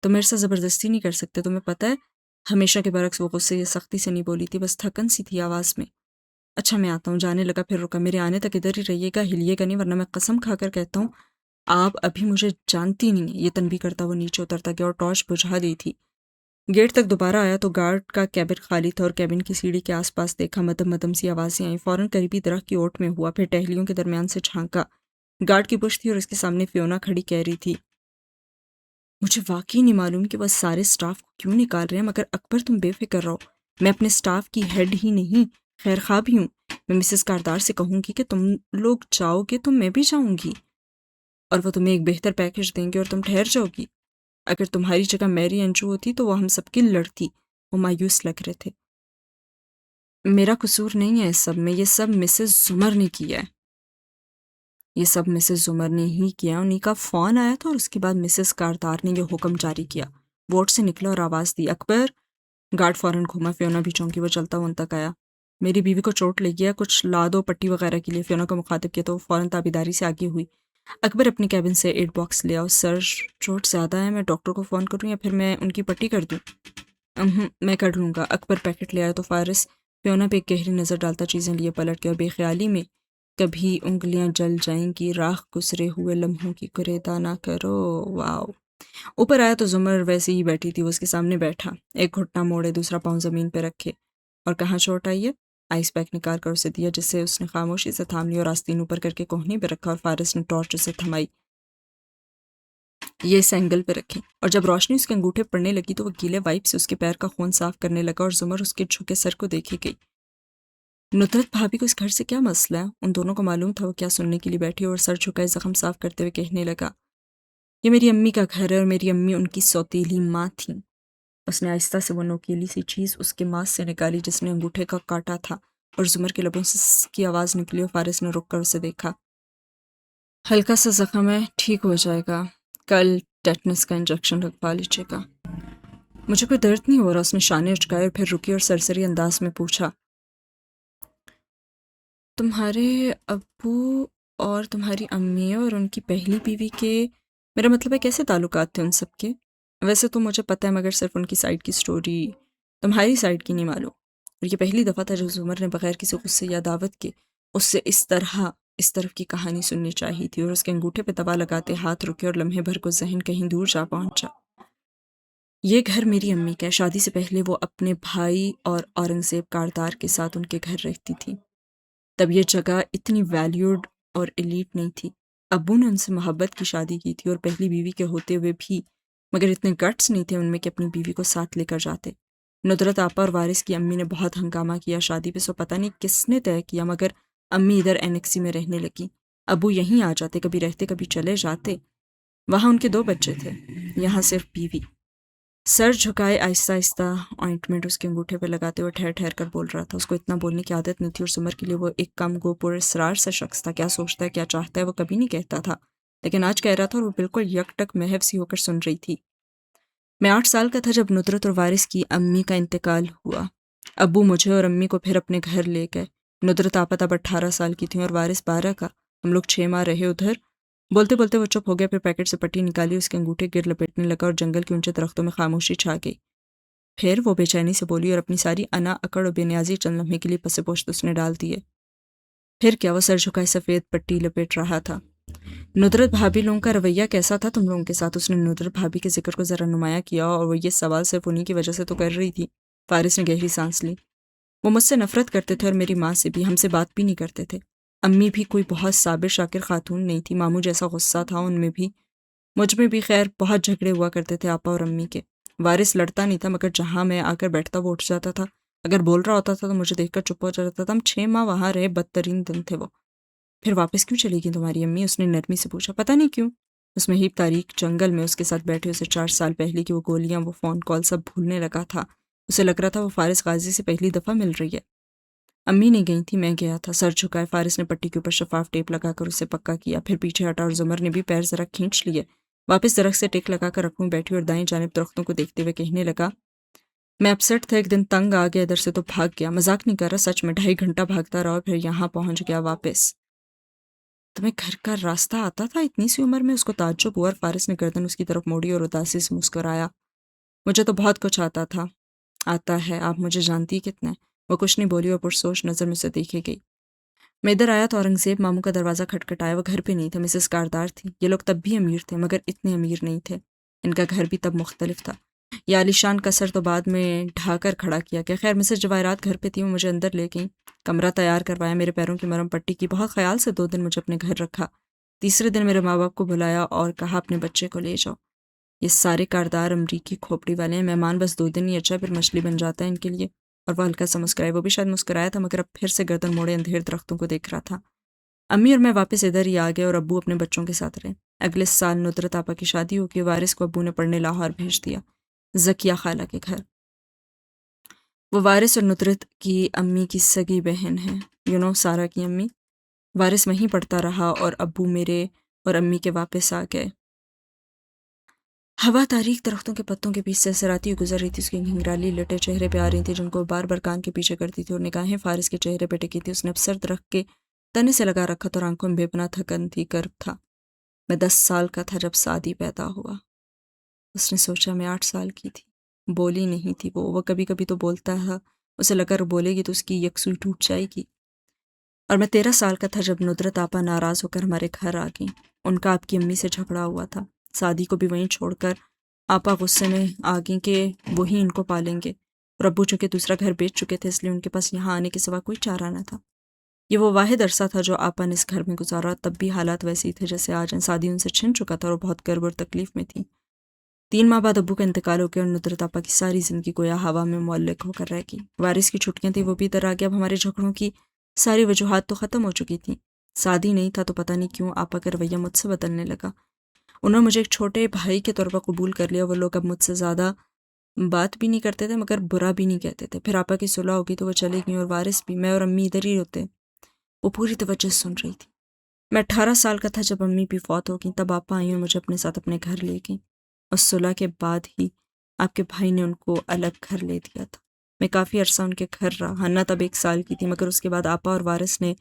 تو میرے ساتھ زبردستی نہیں کر سکتے، تمہیں پتہ ہے۔ ہمیشہ کے برعکس وہ غصے یا سختی سے نہیں بولی تھی، بس تھکن سی تھی آواز میں۔ اچھا میں آتا ہوں۔ جانے لگا، پھر رکا، میرے آنے تک ادھر ہی رہیے گا، ہلیے گا نہیں، ورنہ میں قسم کھا کر کہتا ہوں آپ ابھی مجھے جانتی نہیں ہیں۔ یہ تنبیہ کرتا وہ نیچے اترتا گیا اور ٹارچ بجھا دی تھی۔ گیٹ تک دوبارہ آیا تو گارڈ کا کیبن خالی تھا اور کیبن کی سیڑھی کے آس پاس دیکھا، مدم مدم سی آوازیں آئیں۔ فوراً قریبی درخت کی اوٹ میں ہوا، پھر ٹہلیوں کے درمیان سے جھانکا۔ گارڈ کی پشت تھی اور اس کے سامنے فیونا کھڑی کہہ رہی تھی، مجھے واقعی نہیں معلوم کہ وہ سارے سٹاف کو کیوں نکال رہے ہیں، مگر اکبر تم بے فکر رہو، میں اپنے سٹاف کی ہیڈ ہی نہیں، خیر خواہ بھی ہوں۔ میں مسز کاردار سے کہوں گی کہ تم لوگ جاؤ گے تو میں بھی جاؤں گی، اور وہ تمہیں ایک بہتر پیکج دیں گے اور تم ٹھہر جاؤ گی۔ اگر تمہاری جگہ میری انجو ہوتی تو وہ ہم سب کی لڑتی۔ وہ مایوس لگ رہے تھے۔ میرا قصور نہیں ہے اس سب میں، یہ سب مسز زمر نے کیا ہے، یہ سب مسز زمر نے ہی کیا۔ انہیں کا فون آیا تھا اور اس کے بعد مسز کاردار نے یہ حکم جاری کیا۔ ووٹ سے نکلا اور آواز دی، اکبر۔ گارڈ فوراً گھوما، فیونا بھی چونکی، وہ چلتا ہوا ان تک آیا۔ میری بیوی کو چوٹ لگی ہے، کچھ لا دو پٹی وغیرہ کے لیے۔ فیونا کو مخاطب کیا تو وہ فوراً تابیداری سے آگے ہوئی۔ اکبر اپنے کیبن سے ایڈ باکس لے آؤ۔ سر چوٹ زیادہ ہے، میں ڈاکٹر کو فون کروں یا پھر میں ان کی پٹی کر دوں؟ میں کر لوں گا۔ اکبر پیکٹ لے آیا تو فارس فیونا پہ ایک گہری نظر ڈالتا چیزیں لیے پلٹ گیا، بے خیالی میں کبھی انگلیاں جل جائیں گی، راکھ گزرے ہوئے لمحوں کی کریدا نہ کرو۔ واو۔ اوپر آیا تو زمر ویسے ہی بیٹھی تھی، وہ اس کے سامنے بیٹھا، ایک گھٹنا موڑے، دوسرا پاؤں زمین پہ رکھے۔ اور کہاں چوٹ آئی ہے؟ آئس پیک نکال کر اسے دیا، جسے اس نے خاموشی سے تھام لی اور آستین اوپر کر کے کوہنی پہ رکھا، اور فارس نے ٹارچ اسے تھمائی۔ یہ اس اینگل پہ رکھیں، اور جب روشنی اس کے انگوٹھے پڑنے لگی تو وہ گیلے وائپ سے اس کے پیر کا خون صاف کرنے لگا اور زمر اس کے جھکے سر کو دیکھی گئی۔ ندرت بھابھی کو اس گھر سے کیا مسئلہ ہے؟ ان دونوں کو معلوم تھا وہ کیا سننے کے لیے بیٹھی اور سر جھکائے زخم صاف کرتے ہوئے کہنے لگا، یہ میری امی کا گھر ہے اور میری امی ان کی سوتیلی ماں تھیں۔ اس نے آہستہ سے وہ نوکیلی سی چیز اس کے ماس سے نکالی جس نے انگوٹھے کا کاٹا تھا، اور زمر کے لبوں سے سس کی آواز نکلی اور فارس نے رک کر اسے دیکھا۔ ہلکا سا زخم ہے، ٹھیک ہو جائے گا، کل ٹیٹنس کا انجیکشن لگوا لیجیے گا۔ مجھے کوئی درد نہیں ہو رہا، اس نے شانے اچکائے اور پھر رکی اور سرسری انداز میں پوچھا، تمہارے ابو اور تمہاری امی اور ان کی پہلی بیوی کے، میرا مطلب ہے کیسے تعلقات تھے ان سب کے؟ ویسے تو مجھے پتہ ہے مگر صرف ان کی سائڈ کی سٹوری، تمہاری سائڈ کی نہیں معلوم۔ اور یہ پہلی دفعہ تھا جب عمر نے بغیر کسی غصے یا دعوت کے اس سے اس طرف کی کہانی سننی چاہی تھی، اور اس کے انگوٹھے پہ دبا لگاتے ہاتھ رکے اور لمحے بھر کو ذہن کہیں دور جا پہنچا۔ یہ گھر میری امی کا ہے، شادی سے پہلے وہ اپنے بھائی اور اورنگزیب کاردار کے ساتھ ان کے گھر رہتی تھی۔ تب یہ جگہ اتنی ویلیوڈ اور ایلیٹ نہیں تھی۔ ابو نے ان سے محبت کی شادی کی تھی اور پہلی بیوی کے ہوتے ہوئے بھی، مگر اتنے گٹس نہیں تھے ان میں کہ اپنی بیوی کو ساتھ لے کر جاتے۔ ندرت آپا اور وارث کی امی نے بہت ہنگامہ کیا شادی پہ، سو پتہ نہیں کس نے طے کیا، مگر امی ادھر اینیکسی میں رہنے لگی، ابو یہیں آ جاتے، کبھی رہتے کبھی چلے جاتے۔ وہاں ان کے 2 بچے تھے، یہاں صرف بیوی۔ سر جھکائے آہستہ آہستہ آئنٹمنٹ اس کے انگوٹھے پہ لگاتے ہوئے ٹھہر ٹھہر کر بول رہا تھا۔ اس کو اتنا بولنے کی عادت نہیں تھی، اور سمر کے لیے وہ ایک کم گو پر اسرار سا شخص تھا۔ کیا سوچتا ہے کیا چاہتا ہے وہ کبھی نہیں کہتا تھا، لیکن آج کہہ رہا تھا اور وہ بالکل یک ٹک محو سی ہو کر سن رہی تھی۔ میں 8 سال کا تھا جب ندرت اور وارث کی امی کا انتقال ہوا۔ ابو مجھے اور امی کو پھر اپنے گھر لے گئے۔ ندرت آپا تب 18 سال کی تھیں اور وارث 12 کا۔ ہم لوگ 6 ماہ رہے ادھر۔ بولتے بولتے وہ چپ ہو گیا، پھر پیکٹ سے پٹی نکالی، اس کے انگوٹھے گر لپیٹنے لگا اور جنگل کے اونچے درختوں میں خاموشی چھا گئی۔ پھر وہ بے چینی سے بولی اور اپنی ساری انا اکڑ اور بے نیازی چند لمحے کے لیے پس پوشت اس نے ڈال دیے۔ پھر کیا؟ وہ سر جھکائے سفید پٹی لپیٹ رہا تھا۔ ندرت بھابھی لوگوں کا رویہ کیسا تھا تم لوگوں کے ساتھ؟ اس نے ندرت بھابھی کے ذکر کو ذرا نمایاں کیا، اور وہ یہ سوال صرف انہی کی وجہ سے تو کر رہی تھی۔ فارس نے گہری سانس لی۔ وہ مجھ سے نفرت کرتے تھے اور میری ماں سے بھی، ہم سے بات بھی نہیں کرتے تھے۔ امی بھی کوئی بہت صابر شاکر خاتون نہیں تھی، ماموں جیسا غصہ تھا ان میں بھی، مجھ میں بھی خیر بہت جھگڑے ہوا کرتے تھے آپا اور امی کے۔ وارث لڑتا نہیں تھا، مگر جہاں میں آ کر بیٹھتا وہ اٹھ جاتا تھا، اگر بول رہا ہوتا تھا تو مجھے دیکھ کر چپ ہو جاتا تھا۔ ہم 6 ماہ وہاں رہے، بدترین دن تھے وہ۔ پھر واپس کیوں چلی گئی تمہاری امی؟ اس نے نرمی سے پوچھا۔ پتہ نہیں کیوں، اس مہیب تاریک جنگل میں اس کے ساتھ بیٹھے اسے 4 سال پہلے کی وہ گولیاں، وہ فون کال سب بھولنے لگا تھا۔ اسے لگ رہا تھا وہ فارس غازی سے پہلی دفعہ مل رہی ہے۔ امی نہیں گئی تھی، میں گیا تھا۔ سر جھکائے فارس نے پٹی کے اوپر شفاف ٹیپ لگا کر اسے پکا کیا، پھر پیچھے ہٹا اور زمر نے بھی پیر ذرا کھینچ لیے۔ واپس درخت سے ٹیک لگا کر رکھوں بیٹھی اور دائیں جانب درختوں کو دیکھتے ہوئے کہنے لگا، میں اپسٹ تھا، ایک دن تنگ آ گیا، ادھر سے تو بھاگ گیا، مذاق نہیں کر رہا، سچ میں 2.5 گھنٹہ بھاگتا رہا اور پھر یہاں پہنچ گیا واپس۔ تمہیں گھر کا راستہ آتا تھا اتنی سی عمر میں؟ اس کو تعجب ہوا اور فارس نے گردن اس کی طرف موڑی اور اداسی سے مسکرایا۔ مجھے تو بہت کچھ آتا ہے، آپ مجھے جانتی کتنا ہے؟ وہ کچھ نہیں بولی اور پرسوچ نظر میں سے دیکھے گئی۔ میں ادھر آیا تو اورنگزیب ماموں کا دروازہ کھٹکھٹایا، وہ گھر پہ نہیں تھے، مسز کاردار تھی۔ یہ لوگ تب بھی امیر تھے مگر اتنے امیر نہیں تھے، ان کا گھر بھی تب مختلف تھا۔ یہ عالیشان قصر تو بعد میں ڈھا کر کھڑا کیا گیا۔ خیر مسز جواہرات گھر پہ تھی، وہ مجھے اندر لے گئیں، کمرہ تیار کروایا، میرے پیروں کی مرہم پٹی کی، بہت خیال سے 2 دن مجھے اپنے گھر رکھا۔ تیسرے دن میرے ماں باپ کو بلایا اور کہا اپنے بچے کو لے جاؤ، یہ سارے کاردار امریکی کھوپڑی والے ہیں، مہمان بس 2 دن ہی اچھا، پھر مچھلی بن جاتا ہے ان کے لیے۔ اور وہ ہلکا سا مسکرائے، وہ بھی شاید مسکرایا تھا مگر اب پھر سے گردن موڑے اندھیر درختوں کو دیکھ رہا تھا۔ امی اور میں واپس ادھر ہی آ گئے اور ابو اپنے بچوں کے ساتھ رہے۔ اگلے سال ندرت آپا کی شادی ہو کے وارث کو ابو نے پڑھنے لاہور بھیج دیا، زکیہ خالہ کے گھر۔ وہ وارث اور ندرت کی امی کی سگی بہن ہے، سارا کی امی۔ وارث وہیں پڑھتا رہا اور ابو میرے اور امی کے واپس آ گئے۔ ہوا تاریک درختوں کے پتوں کے بیچ سے سراتی گزر رہی تھی، اس کی گھنگرالی لٹیں چہرے پہ آ رہی تھی جن کو بار بار کان کے پیچھے کرتی تھی اور نگاہیں فارس کے چہرے پہ ٹکی تھی۔ اس نے افسر درخت کے تنے سے لگا رکھا تھا اور آنکھوں میں بے پناہ تھکن تھی، کرب تھا۔ میں 10 سال کا تھا جب سعدی پیدا ہوا۔ اس نے سوچا میں 8 سال کی تھی، بولی نہیں تھی وہ کبھی کبھی تو بولتا ہے، اسے لگا کہ بولے گی تو اس کی یکسوئی ٹوٹ جائے گی۔ اور میں 13 سال کا تھا جب ندرت آپا ناراض ہو کر ہمارے گھر آ گئیں، ان کا آپ کی امی سے جھگڑا ہوا تھا، سعدی کو بھی وہیں چھوڑ کر آپا غصے میں آ گئیں کہ وہی ان کو پالیں گے، اور ابو چونکہ دوسرا گھر بیچ چکے تھے اس لیے ان کے پاس یہاں آنے کے سوا کوئی چارہ نہ تھا۔ یہ وہ واحد عرصہ تھا جو آپا نے اس گھر میں گزارا، تب بھی حالات ویسے ہی تھے جیسے آج ہیں۔ سعدی ان سے چھن چکا تھا اور بہت کرب اور تکلیف میں تھی۔ 3 ماہ بعد ابو کا انتقال ہو گیا اور ندرت آپا کی ساری زندگی گویا ہوا میں معلق ہو کر رہ گئی۔ وارث کی چھٹیاں تھیں، وہ بھی ادھر آ گیا۔ اب ہمارے جھگڑوں کی ساری وجوہات تو ختم ہو چکی تھیں۔ سعدی نہیں تھا تو پتہ نہیں کیوں آپا کا رویہ مجھ سے بدلنے لگا۔ انہوں نے مجھے ایک چھوٹے بھائی کے طور پر قبول کر لیا۔ وہ لوگ اب مجھ سے زیادہ بات بھی نہیں کرتے تھے مگر برا بھی نہیں کہتے تھے۔ پھر آپا کی صلح ہو گئی تو وہ چلے گئیں اور وارث بھی۔ میں اور امی ادھر ہی ہوتے۔ وہ پوری توجہ سے سن رہی تھی۔ میں 18 سال کا تھا جب امی بھی فوت ہو گئیں، تب آپا آئیں اور مجھے اپنے ساتھ اپنے گھر لے گئیں، اور صلح کے بعد ہی آپ کے بھائی نے ان کو الگ گھر لے دیا تھا۔ میں کافی عرصہ ان کے گھر رہا۔ ہنّا تب 1 سال کی تھی، مگر اس کے بعد آپا اور وارث نے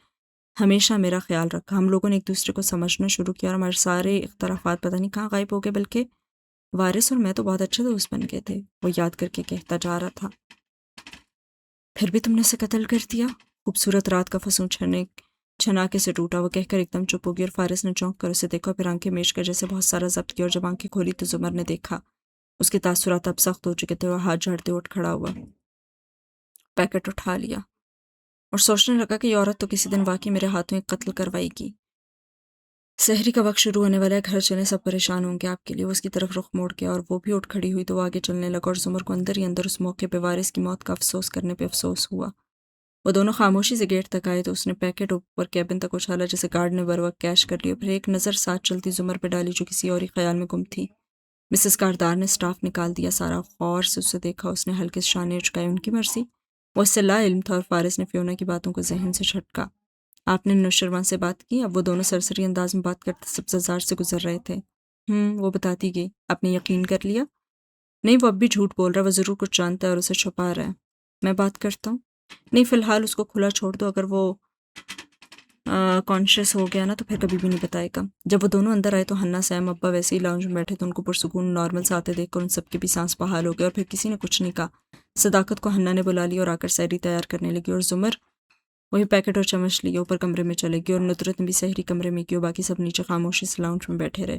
ہمیشہ میرا خیال رکھا۔ ہم لوگوں نے ایک دوسرے کو سمجھنا شروع کیا اور ہمارے سارے اختلافات پتہ نہیں کہاں غائب ہو گئے، بلکہ وارث اور میں تو بہت اچھے دوست بن گئے تھے۔ وہ یاد کر کے کہتا جا رہا تھا، پھر بھی تم نے اسے قتل کر دیا؟ خوبصورت رات کا فسون چھنا کے سے ٹوٹا۔ وہ کہہ کر ایک دم چپ ہو گئی اور فارس نے چونک کر اسے دیکھا، پھر آنکھیں میچ کر جیسے بہت سارا ضبط کیا، اور جب آنکھیں کھولی تو زمر نے دیکھا۔ اس کے تاثرات اب سخت ہو چکے تھے اور ہاتھ جھاڑتے اٹھ کھڑا ہوا، پیکٹ اٹھا لیا اور سوچنے لگا کہ یہ عورت تو کسی دن واقعی میرے ہاتھوں ایک قتل کروائے گی۔ سحری کا وقت شروع ہونے والا ہے، گھر چلیں، سب پریشان ہوں گے آپ کے لیے۔ وہ اس کی طرف رخ موڑ گیا اور وہ بھی اٹھ کھڑی ہوئی تو وہ آگے چلنے لگا، اور زمر کو اندر ہی اندر اس موقع پہ وارث کی موت کا افسوس کرنے پہ افسوس ہوا۔ وہ دونوں خاموشی سے گیٹ تک آئے تو اس نے پیکٹ اوپر کیبن تک اچھالا جسے گارڈ نے بروقت کیش کر لیا، پھر ایک نظر ساتھ چلتی زمر پہ ڈالی جو کسی اور ہی خیال میں گم تھی۔ مسز کاردار نے سٹاف نکال دیا، سارا غور سے اسے دیکھا، اس نے ہلکے سے شانے اچکائے۔ ان کی مرضی؟ وہ اس سے لا علم تھا، اور فارس نے فیونا کی باتوں کو ذہن سے جھٹکا۔ آپ نے نوشروان سے بات کی؟ اب وہ دونوں سرسری انداز میں بات کرتے سبززار سے گزر رہے تھے۔ وہ بتاتی گئی۔ آپ نے یقین کر لیا؟ نہیں، وہ اب بھی جھوٹ بول رہا ہے، وہ ضرور کچھ جانتا ہے اور اسے چھپا رہا ہے۔ میں بات کرتا ہوں؟ نہیں، فی الحال اس کو کھلا چھوڑ دو، اگر وہ کانشیس ہو گیا نا تو پھر کبھی بھی نہیں بتائے گا۔ جب وہ دونوں اندر آئے تو ہنّا، سیم، ابا ویسے ہی لاؤنج میں بیٹھے تھے۔ ان کو پرسکون نارمل سے آتے دیکھ کر ان سب کے بھی سانس بحال ہو گئے، اور پھر کسی نے کچھ نہیں کہا۔ صداقت کو ہنّا نے بلا لیا اور آ کر سحری تیار کرنے لگی، اور زمر وہی پیکٹ اور چمچ لیے اوپر کمرے میں چلے گئی، اور ندرت نے بھی سحری کمرے میں کی، اور باقی سب نیچے خاموشی سے لاؤنج میں بیٹھے رہے۔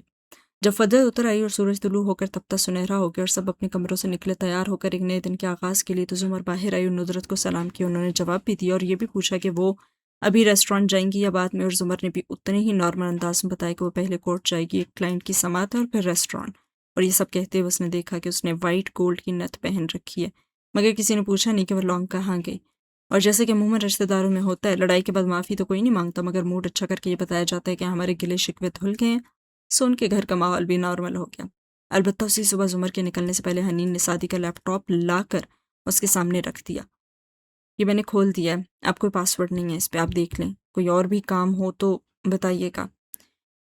جب فجر اتر آئی اور سورج طلوع ہو کر تپتا سنہرا ہو گیا اور سب اپنے کمروں سے نکلے تیار ہو کر ایک نئے دن کے آغاز کے لیے، تو زمر باہر آئی اور ندرت کو سلام کیا۔ انہوں نے جواب بھی دیا اور یہ بھی پوچھا کہ وہ ابھی ریسٹورانٹ جائیں گی یا بعد میں، اور زمر نے بھی اتنے ہی نارمل انداز میں بتایا کہ وہ پہلے کورٹ جائے گی، ایک کلائنٹ کی سماعت ہے، اور پھر ریسٹورانٹ۔ اور یہ سب کہتے ہوئے اس نے دیکھا کہ اس نے وائٹ گولڈ کی نتھ پہن رکھی ہے، مگر کسی نے پوچھا نہیں کہ وہ لونگ کہاں گئی۔ اور جیسے کہ عموماً رشتہ داروں میں ہوتا ہے، لڑائی کے بعد معافی تو کوئی نہیں مانگتا، مگر موڈ اچھا کر کے یہ بتایا جاتا ہے کہ ہمارے گلے شکوے دھل گئے ہیں، سو ان کے گھر کا ماحول بھی نارمل ہو گیا۔ البتہ اسی صبح زمر کے نکلنے سے پہلے حنین نے سعدی کا لیپ ٹاپ لا کر اس کے سامنے رکھ دیا۔ یہ میں نے کھول دیا ہے، اب کوئی پاسورڈ نہیں ہے اس پہ، آپ دیکھ لیں، کوئی اور بھی کام ہو تو بتائیے گا۔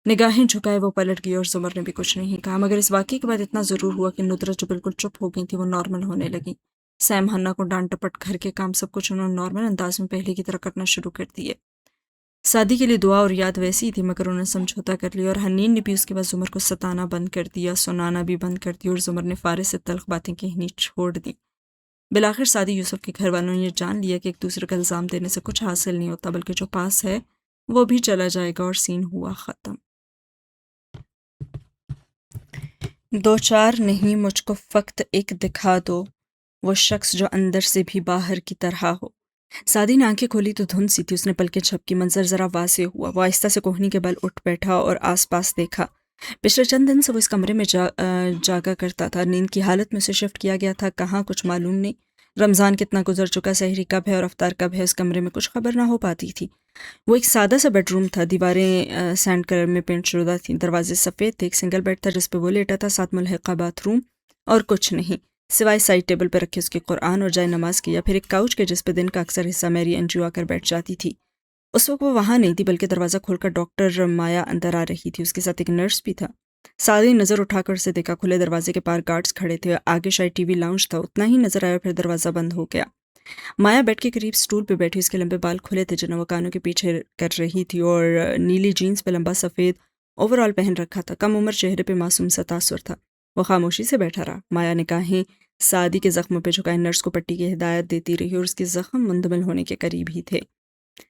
نگاہیں جھکائے وہ پلٹ گئی اور زمر نے بھی کچھ نہیں کہا، مگر اس واقعے کے بعد اتنا ضرور ہوا کہ ندرت جو بالکل چپ ہو گئی تھی وہ نارمل ہونے لگی۔ سیم، ہنّا کو ڈانٹ ٹپٹ، گھر کے کام، سب کچھ انہوں نے نارمل انداز میں پہلے کی طرح کرنا شروع کر دیے۔ سعدی کے لیے دعا اور یاد ویسی ہی تھی، مگر انہوں نے سمجھوتا کر لیا، اور حنین نے بھی اس کے بعد زمر کو ستانا بند کر دیا، سنانا بھی بند کر دیا، اور زمر نے فارس سے تلخ باتیں کہنی چھوڑ دی۔ بالآخر سعدی یوسف کے گھر والوں نے یہ جان لیا کہ ایک دوسرے کا الزام دینے سے کچھ حاصل نہیں ہوتا، بلکہ جو پاس ہے وہ بھی چلا جائے گا، اور سین ہوا ختم۔ 2 4 نہیں، مجھ کو فقط ایک دکھا دو، وہ شخص جو اندر سے بھی باہر کی طرح ہو۔ سعدی نے آنکھیں کھولی تو دھند سی تھی، اس نے پلکیں جھپکی، منظر ذرا واضح ہوا۔ وہ آہستہ سے کوہنی کے بل اٹھ بیٹھا اور آس پاس دیکھا۔ پچھلے چند دن سے وہ اس کمرے میں جاگا کرتا تھا، نیند کی حالت میں اسے شفٹ کیا گیا تھا، کہاں کچھ معلوم نہیں۔ رمضان کتنا گزر چکا، سحری کب ہے اور افطار کب ہے، اس کمرے میں کچھ خبر نہ ہو پاتی تھی۔ وہ ایک سادہ سا بیڈ روم تھا، دیواریں سینڈ کلر میں پینٹ شدہ تھیں، دروازے سفید تھے، ایک سنگل بیڈ تھا جس پہ وہ لیٹا تھا، ساتھ ملحقہ باتھ روم، اور کچھ نہیں سوائے سائڈ ٹیبل پہ رکھے اس کے قرآن اور جائے نماز کی، یا پھر ایک کاؤچ کے جس پہ دن کا اکثر حصہ میری انجو آ کر بیٹھ جاتی تھی۔ اس وقت وہ وہاں نہیں تھی، بلکہ دروازہ کھول کر ڈاکٹر مایا اندر آ رہی تھی، اس کے ساتھ ایک نرس بھی تھا۔ سعدی نے نظر اٹھا کر اسے دیکھا، کھلے دروازے کے پار گارڈز کھڑے تھے، آگے شاید ٹی وی لاؤنج تھا، اتنا ہی نظر آیا، پھر دروازہ بند ہو گیا۔ مایا بیڈ کے قریب سٹول پہ بیٹھی، اس کے لمبے بال کھلے تھے جنہیں وہ کانوں کے پیچھے کر رہی تھی، اور نیلی جینز پہ لمبا سفید اوور آل پہن رکھا تھا، کم عمر چہرے پہ معصوم سا تاثر تھا۔ وہ خاموشی سے بیٹھا رہا۔ مایا نگاہیں سعدی کے زخموں پہ جھکائے نرس کو پٹی کی ہدایت دیتی رہی، اور اس کے زخم مندمل ہونے کے قریب ہی تھے۔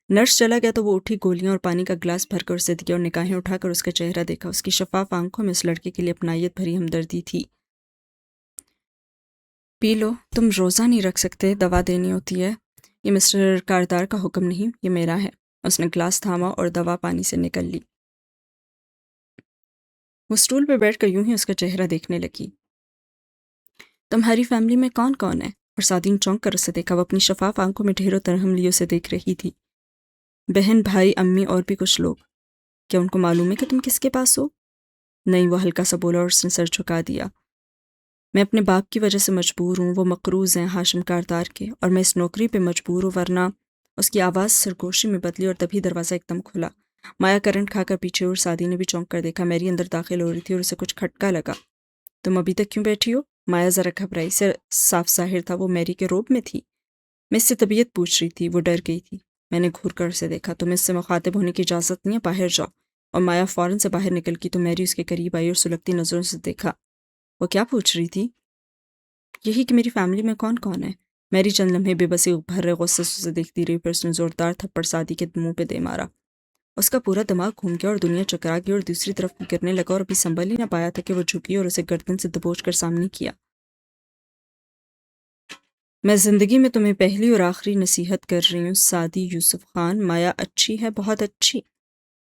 نرس چلا گیا تو وہ اٹھی، گولیاں اور پانی کا گلاس بھر کر اسے دیا، اور نگاہیں اٹھا کر اس کا چہرہ دیکھا۔ اس کی شفاف آنکھوں میں اس لڑکے کے لیے اپنائیت بھری ہمدردی تھی۔ پی لو، تم روزہ نہیں رکھ سکتے، دوا دینی ہوتی ہے۔ یہ مسٹر کاردار کا حکم نہیں، یہ میرا ہے۔ اس نے گلاس تھاما اور دوا پانی سے نکل لی۔ وہ اسٹول پہ بیٹھ کر یوں ہی اس کا چہرہ دیکھنے لگی۔ تمہاری فیملی میں کون کون ہے؟ فرسادی نے چونک کر اسے دیکھا۔ وہ اپنی شفاف آنکھوں میں ڈھیروں ترہم لیے اسے دیکھ رہی تھی۔ بہن، بھائی، امی اور بھی کچھ لوگ۔ کیا ان کو معلوم ہے کہ تم کس کے پاس ہو؟ نہیں، وہ ہلکا سا بولا اور اس نے سر جھکا دیا۔ میں اپنے باپ کی وجہ سے مجبور ہوں، وہ مقروض ہیں ہاشم کاردار کے، اور میں اس نوکری پہ مجبور ہوں، ورنہ… اس کی آواز سرگوشی میں بدلی اور تبھی دروازہ ایک دم کھلا۔ مایا کرنٹ کھا کر پیچھے اور سعدی نے بھی چونک کر دیکھا۔ میری اندر داخل ہو رہی تھی اور اسے کچھ کھٹکا لگا۔ تم ابھی تک کیوں بیٹھی ہو؟ مایا ذرا گھبرائی سے صاف ظاہر تھا وہ میری کے روب میں تھی۔ میں اس سے طبیعت پوچھ رہی تھی۔ وہ ڈر گئی تھی۔ میں نے گھور کر اسے دیکھا۔ تمہیں اس سے مخاطب ہونے کی اجازت نہیں ہے، باہر جاؤ۔ اور مایا فوراً سے باہر نکل گئی تو میری اس کے قریب آئی اور سلگتی نظروں سے دیکھا۔ وہ کیا پوچھ رہی تھی؟ یہی کہ میری فیملی میں کون کون ہے۔ میری چند لمحے بے بسی بھرے غصے سے اسے دیکھتی رہی، پھر اس نے زوردار تھپڑ سعدی کے منہ پہ دے مارا۔ اس کا پورا دماغ گھوم گیا اور دنیا چکرا گئی اور دوسری طرف گرنے لگا اور ابھی سنبھل ہی نہ پایا تھا کہ وہ جھکی اور اسے گردن سے دبوچ کر سامنے کیا۔ میں زندگی میں تمہیں پہلی اور آخری نصیحت کر رہی ہوں سعدی یوسف خان، مایا اچھی ہے، بہت اچھی،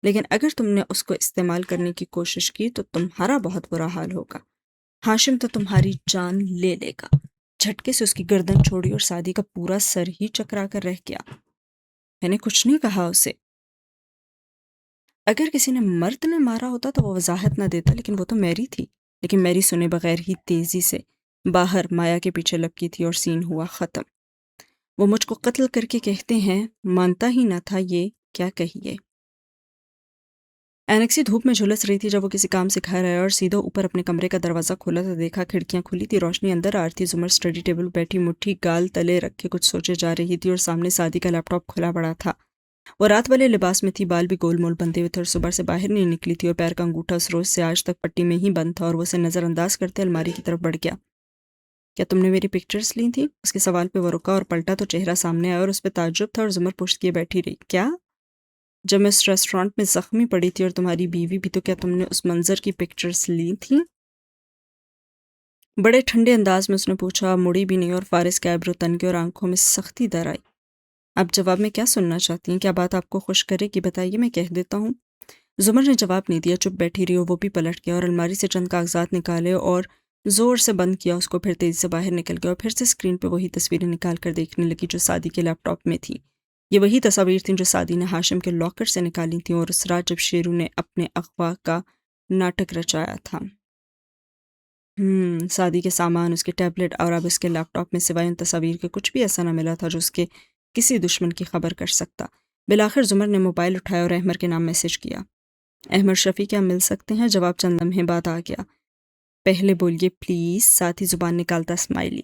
لیکن اگر تم نے اس کو استعمال کرنے کی کوشش کی تو تمہارا بہت برا حال ہوگا۔ ہاشم تو تمہاری جان لے لے گا۔ جھٹکے سے اس کی گردن چھوڑی اور سعدی کا پورا سر ہی چکرا کر رہ گیا۔ میں نے کچھ نہیں کہا اسے۔ اگر کسی نے مرد نے مارا ہوتا تو وہ وضاحت نہ دیتا، لیکن وہ تو میری تھی۔ لیکن میری سنے بغیر ہی تیزی سے باہر مایا کے پیچھے لپکی تھی اور سین ہوا ختم۔ وہ مجھ کو قتل کر کے کہتے ہیں، مانتا ہی نہ تھا یہ کیا کہیے۔ اینکسی دھوپ میں جھلس رہی تھی جب وہ کسی کام سے گھر آیا اور سیدھا اوپر اپنے کمرے کا دروازہ کھولا تو دیکھا کھڑکیاں کھلی تھی، روشنی اندر آ رہی تھی۔ زمر اسٹڈی ٹیبل بیٹھی مٹھی گال تلے رکھے کچھ سوچے جا رہی تھی اور سامنے سعدی کا لیپ ٹاپ کھلا پڑا تھا۔ وہ رات والے لباس میں تھی، بال بھی گول مول بندھے ہوئے تھے اور صبح سے باہر نہیں نکلی تھی اور پیر کا انگوٹھا اس روز سے آج تک پٹی میں ہی بند تھا اور وہ اسے نظر انداز کرتے الماری کی طرف بڑھ گیا۔ کیا تم نے میری پکچرز لی تھی؟ اس کے سوال پہ وہ رکا اور پلٹا تو چہرہ سامنے آیا اور اس پہ تعجب تھا اور زمر پشت کیے بیٹھی رہی۔ کیا؟ جب میں اس ریسٹورانٹ میں زخمی پڑی تھی اور تمہاری بیوی بھی، تو کیا تم نے اس منظر کی پکچرز لی تھیں؟ بڑے ٹھنڈے انداز میں اس نے پوچھا، مڑی بھی نہیں اور فارس کے ایبرو تن کے اور آنکھوں میں سختی در آئی۔ اب جواب میں کیا سننا چاہتی ہیں؟ کیا بات آپ کو خوش کرے گی؟ بتائیے، میں کہہ دیتا ہوں۔ زمر نے جواب نہیں دیا، چپ بیٹھی رہی اور وہ بھی پلٹ گیا اور الماری سے چند کاغذات نکالے اور زور سے بند کیا اس کو، پھر تیزی سے باہر نکل گیا اور پھر سے اسکرین پہ وہی تصویریں نکال کر دیکھنے لگی جو سعدی کے لیپ ٹاپ میں تھی۔ یہ وہی تصاویر تھیں جو سعدی نے ہاشم کے لاکر سے نکالی تھیں اور اس رات جب شیرو نے اپنے اغوا کا ناٹک رچایا تھا۔ سعدی کے سامان، اس کے ٹیبلٹ اور اب اس کے لیپ ٹاپ میں سوائے ان تصاویر کے کچھ بھی ایسا نہ ملا تھا جو اس کے کسی دشمن کی خبر کر سکتا۔ بالآخر زمر نے موبائل اٹھایا اور احمر کے نام میسج کیا۔ احمر شفیع، کیا مل سکتے ہیں؟ جواب چند لمحے بعد آ گیا۔ پہلے بولیے پلیز، ساتھ ہی زبان نکالتا اسمائلی۔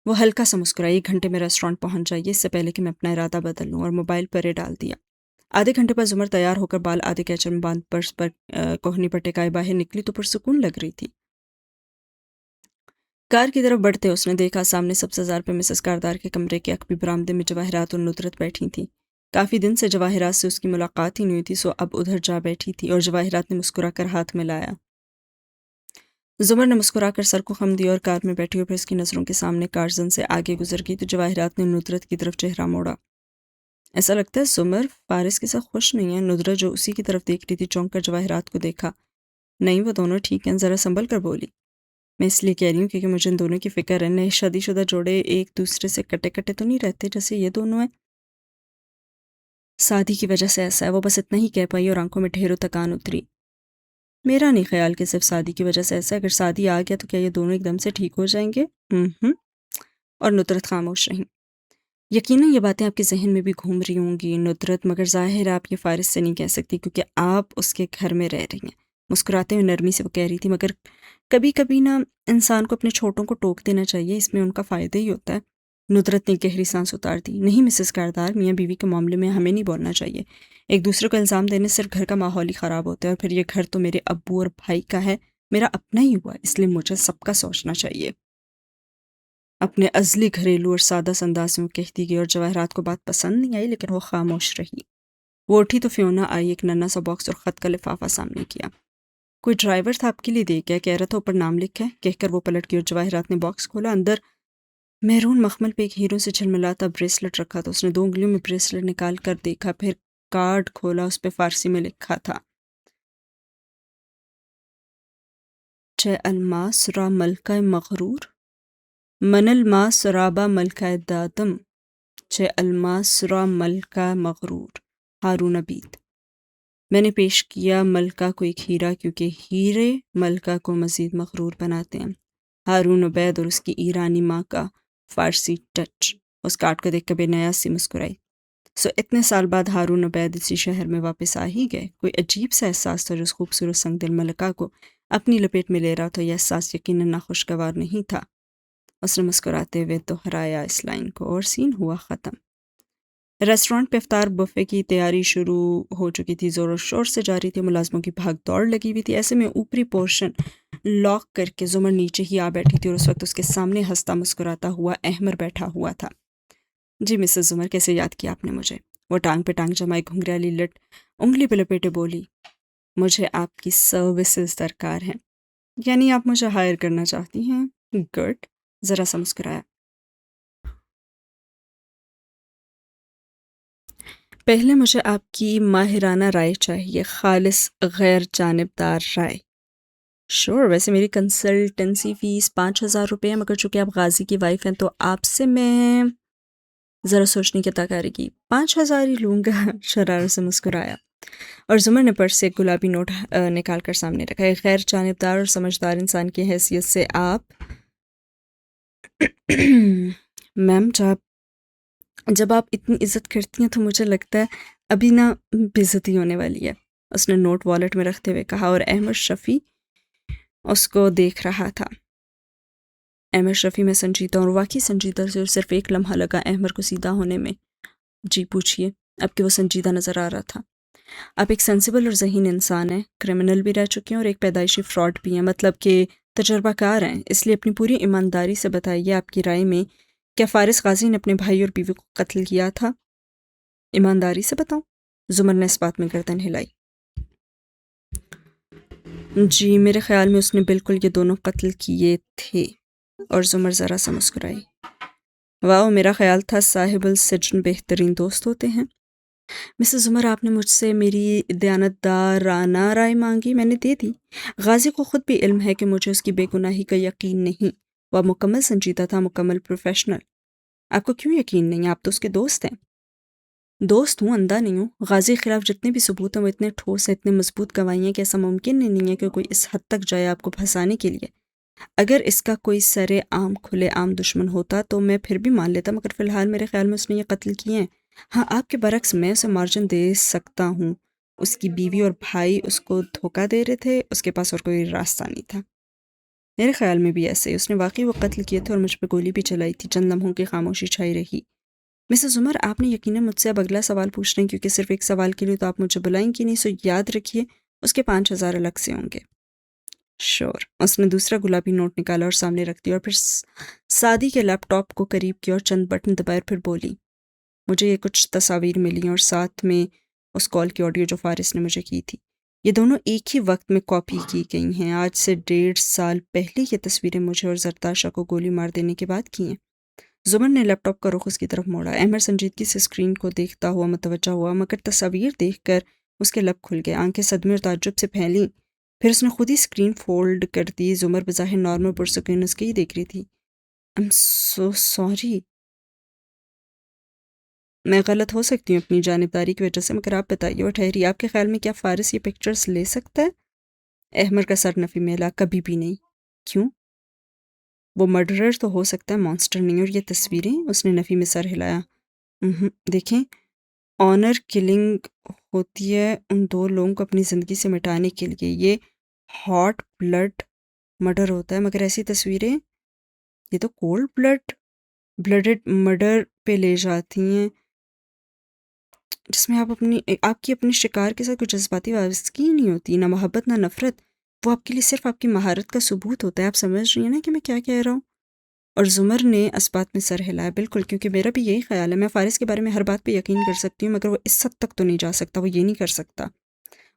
وہ ہلکا سا مسکرائی۔ 1 گھنٹے میں ریسٹورانٹ پہنچ جائیے، اس سے پہلے کہ میں اپنا ارادہ بدل لوں، اور موبائل پر ہی ڈال دیا۔ آدھے گھنٹے بعد زمر تیار ہو کر بال آدھے کیچر میں باندھ پرس پر کوہنی پر ٹکائے باہر نکلی تو پرسکون لگ رہی تھی۔ کار کی طرف بڑھتے اس نے دیکھا سامنے سبز زار پہ مسز کاردار کے کمرے کے عقبی برآمدے میں جواہرات اور ندرت بیٹھی تھیں۔ کافی دن سے جواہرات سے اس کی ملاقات ہی نہیں ہوئی تھی، سو اب ادھر جا بیٹھی تھی اور جواہرات نے مسکرا کر ہاتھ ملایا۔ زمر نے مسکرا کر سر کو خم دیا اور کار میں بیٹھی اور پھر اس کی نظروں کے سامنے کارزن سے آگے گزر گئی تو جواہرات نے ندرت کی طرف چہرہ موڑا۔ ایسا لگتا ہے زمر فارس کے ساتھ خوش نہیں ہے۔ ندرت جو اسی کی طرف دیکھ رہی تھی چونک کر جواہرات کو دیکھا۔ نہیں، وہ دونوں ٹھیک ہیں، ذرا سنبھل کر بولی۔ میں اس لیے کہہ رہی ہوں کیونکہ مجھے ان دونوں کی فکر ہے۔ نئے شادی شدہ جوڑے ایک دوسرے سے کٹے کٹے تو نہیں رہتے جیسے یہ دونوں ہیں۔ سعدی کی وجہ سے ایسا ہے، وہ بس اتنا ہی کہہ پائی اور آنکھوں میں ڈھیروں تکان اتری۔ میرا نہیں خیال کہ صرف سعدی کی وجہ سے ایسا ہے۔ اگر سعدی آ گیا تو کیا یہ دونوں ایک دم سے ٹھیک ہو جائیں گے؟ اور ندرت خاموش رہیں۔ یقیناً یہ باتیں آپ کے ذہن میں بھی گھوم رہی ہوں گی ندرت، مگر ظاہر ہے آپ یہ فارس سے نہیں کہہ سکتی کیونکہ آپ اس کے گھر میں رہ رہی ہیں۔ مسکراتے ہوئے نرمی سے وہ کہہ رہی تھی، مگر کبھی کبھی نا انسان کو اپنے چھوٹوں کو ٹوک دینا چاہیے، اس میں ان کا فائدہ ہی ہوتا ہے۔ ندرت نے گہری سانس اتار دی۔ نہیں مسز کاردار، میاں بیوی کے معاملے میں ہمیں نہیں بولنا چاہیے۔ ایک دوسرے کو الزام دینے سے صرف گھر کا ماحول ہی خراب ہوتا ہے، اور پھر یہ گھر تو میرے ابو اور بھائی کا ہے، میرا اپنا ہی ہوا، اس لیے مجھے سب کا سوچنا چاہیے۔ اپنے ازلی گھریلو اور سادہ انداز میں وہ کہتی گئی اور جواہرات کو بات پسند نہیں آئی لیکن وہ خاموش رہی۔ وہ اٹھی تو فیونا آئی، ایک ننھا سا باکس اور خط کا لفافہ سامنے کیا۔ کوئی ڈرائیور تھا آپ کے لیے دے گیا، کہہ رہا تھا اوپر نام لکھا ہے، کہہ کر وہ پلٹ گئی اور جواہرات نے باکس کھولا۔ اندر مہرون مخمل پہ ایک ہیروں سے جھلملاتا بریسلٹ رکھا تھا۔ اس نے 2 انگلیوں میں بریسلٹ نکال کر دیکھا، پھر کارڈ کھولا۔ اس پہ فارسی میں لکھا تھا، چہ الماس را ملکہ مغرور، من الماس رابا ملکہ دادم، چہ الماس را ملکہ مغرور، ہارون عبید۔ میں نے پیش کیا ملکہ کو ایک ہیرا، کیونکہ ہیرے ملکہ کو مزید مغرور بناتے ہیں۔ ہارون عبید اور اس کی ایرانی ماں کا فارسی ٹچ۔ اس کارڈ کو دیکھ کر بے نیاز سی مسکرائی۔ اتنے سال بعد ہارون عبید اسی شہر میں واپس آ ہی گئے۔ کوئی عجیب سا احساس تھا جو اس خوبصورت سنگ دل ملکہ کو اپنی لپیٹ میں لے رہا تھا۔ یہ احساس یقیناً ناخوشگوار نہیں تھا۔ اس نے مسکراتے ہوئے دہرایا اس لائن کو، اور سین ہوا ختم۔ ریسٹورانٹ پہ افطار بفے کی تیاری شروع ہو چکی تھی، زور و شور سے جاری تھی، ملازموں کی بھاگ دوڑ لگی ہوئی تھی۔ ایسے میں اوپری پورشن لاک کر کے زمر نیچے ہی آ بیٹھی تھی، اور اس وقت اس کے سامنے ہنستا مسکراتا ہوا احمر بیٹھا ہوا تھا۔ جی مسز زمر، کیسے یاد کیا آپ نے مجھے؟ وہ ٹانگ پہ ٹانگ جمائے گھنگریالی لٹ انگلی پہ لپیٹے بولی، مجھے آپ کی سروسز درکار ہیں۔ یعنی آپ مجھے ہائر کرنا چاہتی ہیں؟ گڈ۔ ذرا سا مسکرایا۔ پہلے مجھے آپ کی ماہرانہ رائے چاہیے، خالص غیر جانبدار رائے۔ شور، ویسے میری کنسلٹنسی فیس 5,000 روپے ہے، مگر چونکہ آپ غازی کی وائف ہیں تو آپ سے میں ذرا سوچنے کی عطا کرے گی۔ 5,000 ہی لوں گا، شرارت سے مسکرایا، اور زمر نے پرس سے ایک گلابی نوٹ نکال کر سامنے رکھا۔ ایک غیر جانبدار اور سمجھدار انسان کی حیثیت سے آپ میم، جب آپ اتنی عزت کرتی ہیں تو مجھے لگتا ہے ابھی نا بے عزتی ہونے والی ہے، اس نے نوٹ والٹ میں رکھتے ہوئے کہا، اور احمد شفیع اس کو دیکھ رہا تھا۔ احمد شفیع میں سنجیدہ، اور واقعی سنجیدہ سے صرف ایک لمحہ لگا احمد کو سیدھا ہونے میں۔ جی پوچھئے، اب کہ وہ سنجیدہ نظر آ رہا تھا۔ آپ ایک سینسیبل اور ذہین انسان ہیں، کرمنل بھی رہ چکے ہیں اور ایک پیدائشی فراڈ بھی ہیں، مطلب کہ تجربہ کار ہیں، اس لیے اپنی پوری ایمانداری سے بتائیے، آپ کی رائے میں کیا فارس غازی نے اپنے بھائی اور بیوی کو قتل کیا تھا؟ ایمانداری سے بتاؤں؟ زمر نے اس بات میں گردن ہلائی۔ جی میرے خیال میں اس نے بالکل یہ دونوں قتل کیے تھے، اور زمر ذرا سا مسکرائی۔ واہ، میرا خیال تھا صاحب السجن بہترین دوست ہوتے ہیں۔ مسز زمر، آپ نے مجھ سے میری دیانتدارانہ رائے مانگی، میں نے دے دی۔ غازی کو خود بھی علم ہے کہ مجھے اس کی بے گناہی کا یقین نہیں۔ وہ مکمل سنجیدہ تھا، مکمل پروفیشنل۔ آپ کو کیوں یقین نہیں؟ آپ تو اس کے دوست ہیں۔ دوست ہوں، اندھا نہیں ہوں۔ غازی کے خلاف جتنے بھی ثبوت ہیں وہ اتنے ٹھوس ہیں، اتنے مضبوط گواہی کہ ایسا ممکن ہی نہیں ہے کہ کوئی اس حد تک جائے آپ کو پھنسانے کے لیے۔ اگر اس کا کوئی سرے عام کھلے عام دشمن ہوتا تو میں پھر بھی مان لیتا، مگر فی الحال میرے خیال میں اس نے یہ قتل کیے ہیں۔ ہاں، آپ کے برعکس میں اسے مارجن دے سکتا ہوں، اس کی بیوی اور بھائی اس کو دھوکہ دے رہے تھے، اس کے پاس اور کوئی راستہ نہیں تھا۔ میرے خیال میں بھی ایسے ہی، اس نے واقعی وہ قتل کیے تھے اور مجھ پہ گولی بھی چلائی تھی۔ چند لمحوں کی خاموشی چھائی رہی۔ مسز عمر، آپ نے یقیناً مجھ سے اب اگلا سوال پوچھنا ہے، کیونکہ صرف ایک سوال کے لیے تو آپ مجھے بلائیں گی نہیں، سو یاد رکھیے اس کے 5,000 الگ سے ہوں گے۔ شور۔ اس نے دوسرا گلابی نوٹ نکالا اور سامنے رکھ دیا، اور پھر سادی کے لیپ ٹاپ کو قریب کیا اور چند بٹن دبائے، پھر بولی، مجھے یہ کچھ تصاویر ملی ہیں اور ساتھ میں اس کال کی آڈیو جو فارس نے مجھے کی تھی۔ یہ دونوں ایک ہی وقت میں کاپی کی گئی ہیں۔ آج سے 1.5 سال پہلے یہ تصویریں مجھے اور زرتاشا کو گولی مار دینے کے بعد کی ہیں۔ زمر نے لیپ ٹاپ کا رخ اس کی طرف موڑا۔ احمد سنجیدگی سے اسکرین کو دیکھتا ہوا متوجہ ہوا، مگر تصاویر دیکھ کر اس کے لب کھل گئے، آنکھیں صدمے اور تعجب سے پھیلیں۔ پھر اس نے خود ہی اسکرین فولڈ کر دی۔ زمر بظاہر نارمل پرسکون اس کے ہی دیکھ رہی تھی۔ I'm so sorry۔ میں غلط ہو سکتی ہوں اپنی جانبداری کی وجہ سے، مگر آپ بتائیے۔ وہ ٹھہری۔ آپ کے خیال میں کیا فارس یہ پکچرز لے سکتا ہے؟ احمد کا سر نفی میں ہلا۔ کبھی بھی نہیں۔ کیوں؟ وہ مرڈرر تو ہو سکتا ہے، مانسٹر نہیں۔ اور یہ تصویریں؟ اس نے نفی میں سر ہلایا۔ دیکھیں، آنر کلنگ ہوتی ہے ان 2 لوگوں کو اپنی زندگی سے مٹانے کے لیے، یہ ہاٹ بلڈ مرڈر ہوتا ہے، مگر ایسی تصویریں یہ تو کولڈ بلڈڈ مرڈر پہ لے جاتی ہیں، جس میں آپ کی اپنی شکار کے ساتھ کوئی جذباتی وابستگی نہیں ہوتی، نہ محبت نہ نفرت، وہ آپ کے لیے صرف آپ کی مہارت کا ثبوت ہوتا ہے۔ آپ سمجھ رہی ہیں نا کہ میں کیا کہہ رہا ہوں؟ اور زمر نے اس بات میں سر ہلایا۔ بالکل، کیونکہ میرا بھی یہی خیال ہے۔ میں فارس کے بارے میں ہر بات پہ یقین کر سکتی ہوں، مگر وہ اس حد تک تو نہیں جا سکتا، وہ یہ نہیں کر سکتا۔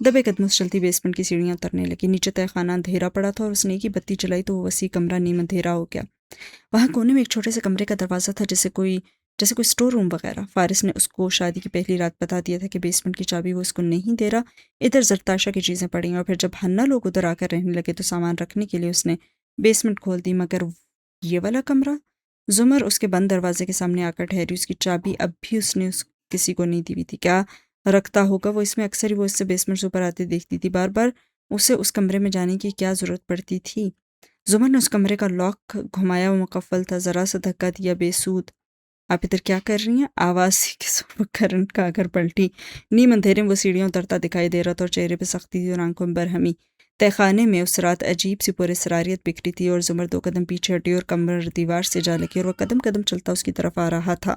دبے قدموں سے چلتی بیسمنٹ کی سیڑھیاں اترنے لگی. نیچے تہہ خانہ اندھیرا پڑا تھا اور اس نے ایک ہی بتی جلائی تو وہ وسیع کمرہ نیم اندھیرا ہو گیا. وہاں کونے میں ایک چھوٹے سے کمرے کا دروازہ تھا جیسے کوئی اسٹور روم وغیرہ. فارس نے اس کو شادی کی پہلی رات بتا دیا تھا کہ بیسمنٹ کی چابی وہ اس کو نہیں دے رہا. ادھر زرتاشا کی چیزیں پڑیں اور پھر جب ہنہ لوگ ادھر آ کر رہنے لگے تو سامان رکھنے کے لیے اس نے بیسمنٹ کھول دی. مگر یہ والا کمرہ؟ زمر اس کے بند دروازے کے سامنے آ کر ٹھہری. اس کی چابی اب بھی اس نے کسی کو نہیں دی ہوئی تھی. کیا رکھتا ہوگا وہ اس میں؟ اکثر ہی وہ اس سے بیسمنٹ سے اوپر آتے دیکھتی تھی. بار بار اسے اس کمرے میں جانے کی کیا ضرورت پڑتی تھی؟ زمر نے اس کمرے کا لاک گھمایا، وہ مقفل تھا. ذرا سا دھکا دیا، بے سود. آپ ادھر کیا کر رہی ہیں؟ آواز سی کے صبح کرنٹ کا اگر پلٹی. نیم اندھیرے میں وہ سیڑھیاں اترتا دکھائی دے رہا تھا اور چہرے پہ سختی تھی اور آنکھوں میں برہمی. تہخانے میں اس رات عجیب سی پراسراریت بکھری تھی اور زمر 2 قدم پیچھے ہٹی اور کمر دیوار سے جا لگی اور وہ قدم قدم چلتا اس کی طرف آ رہا تھا.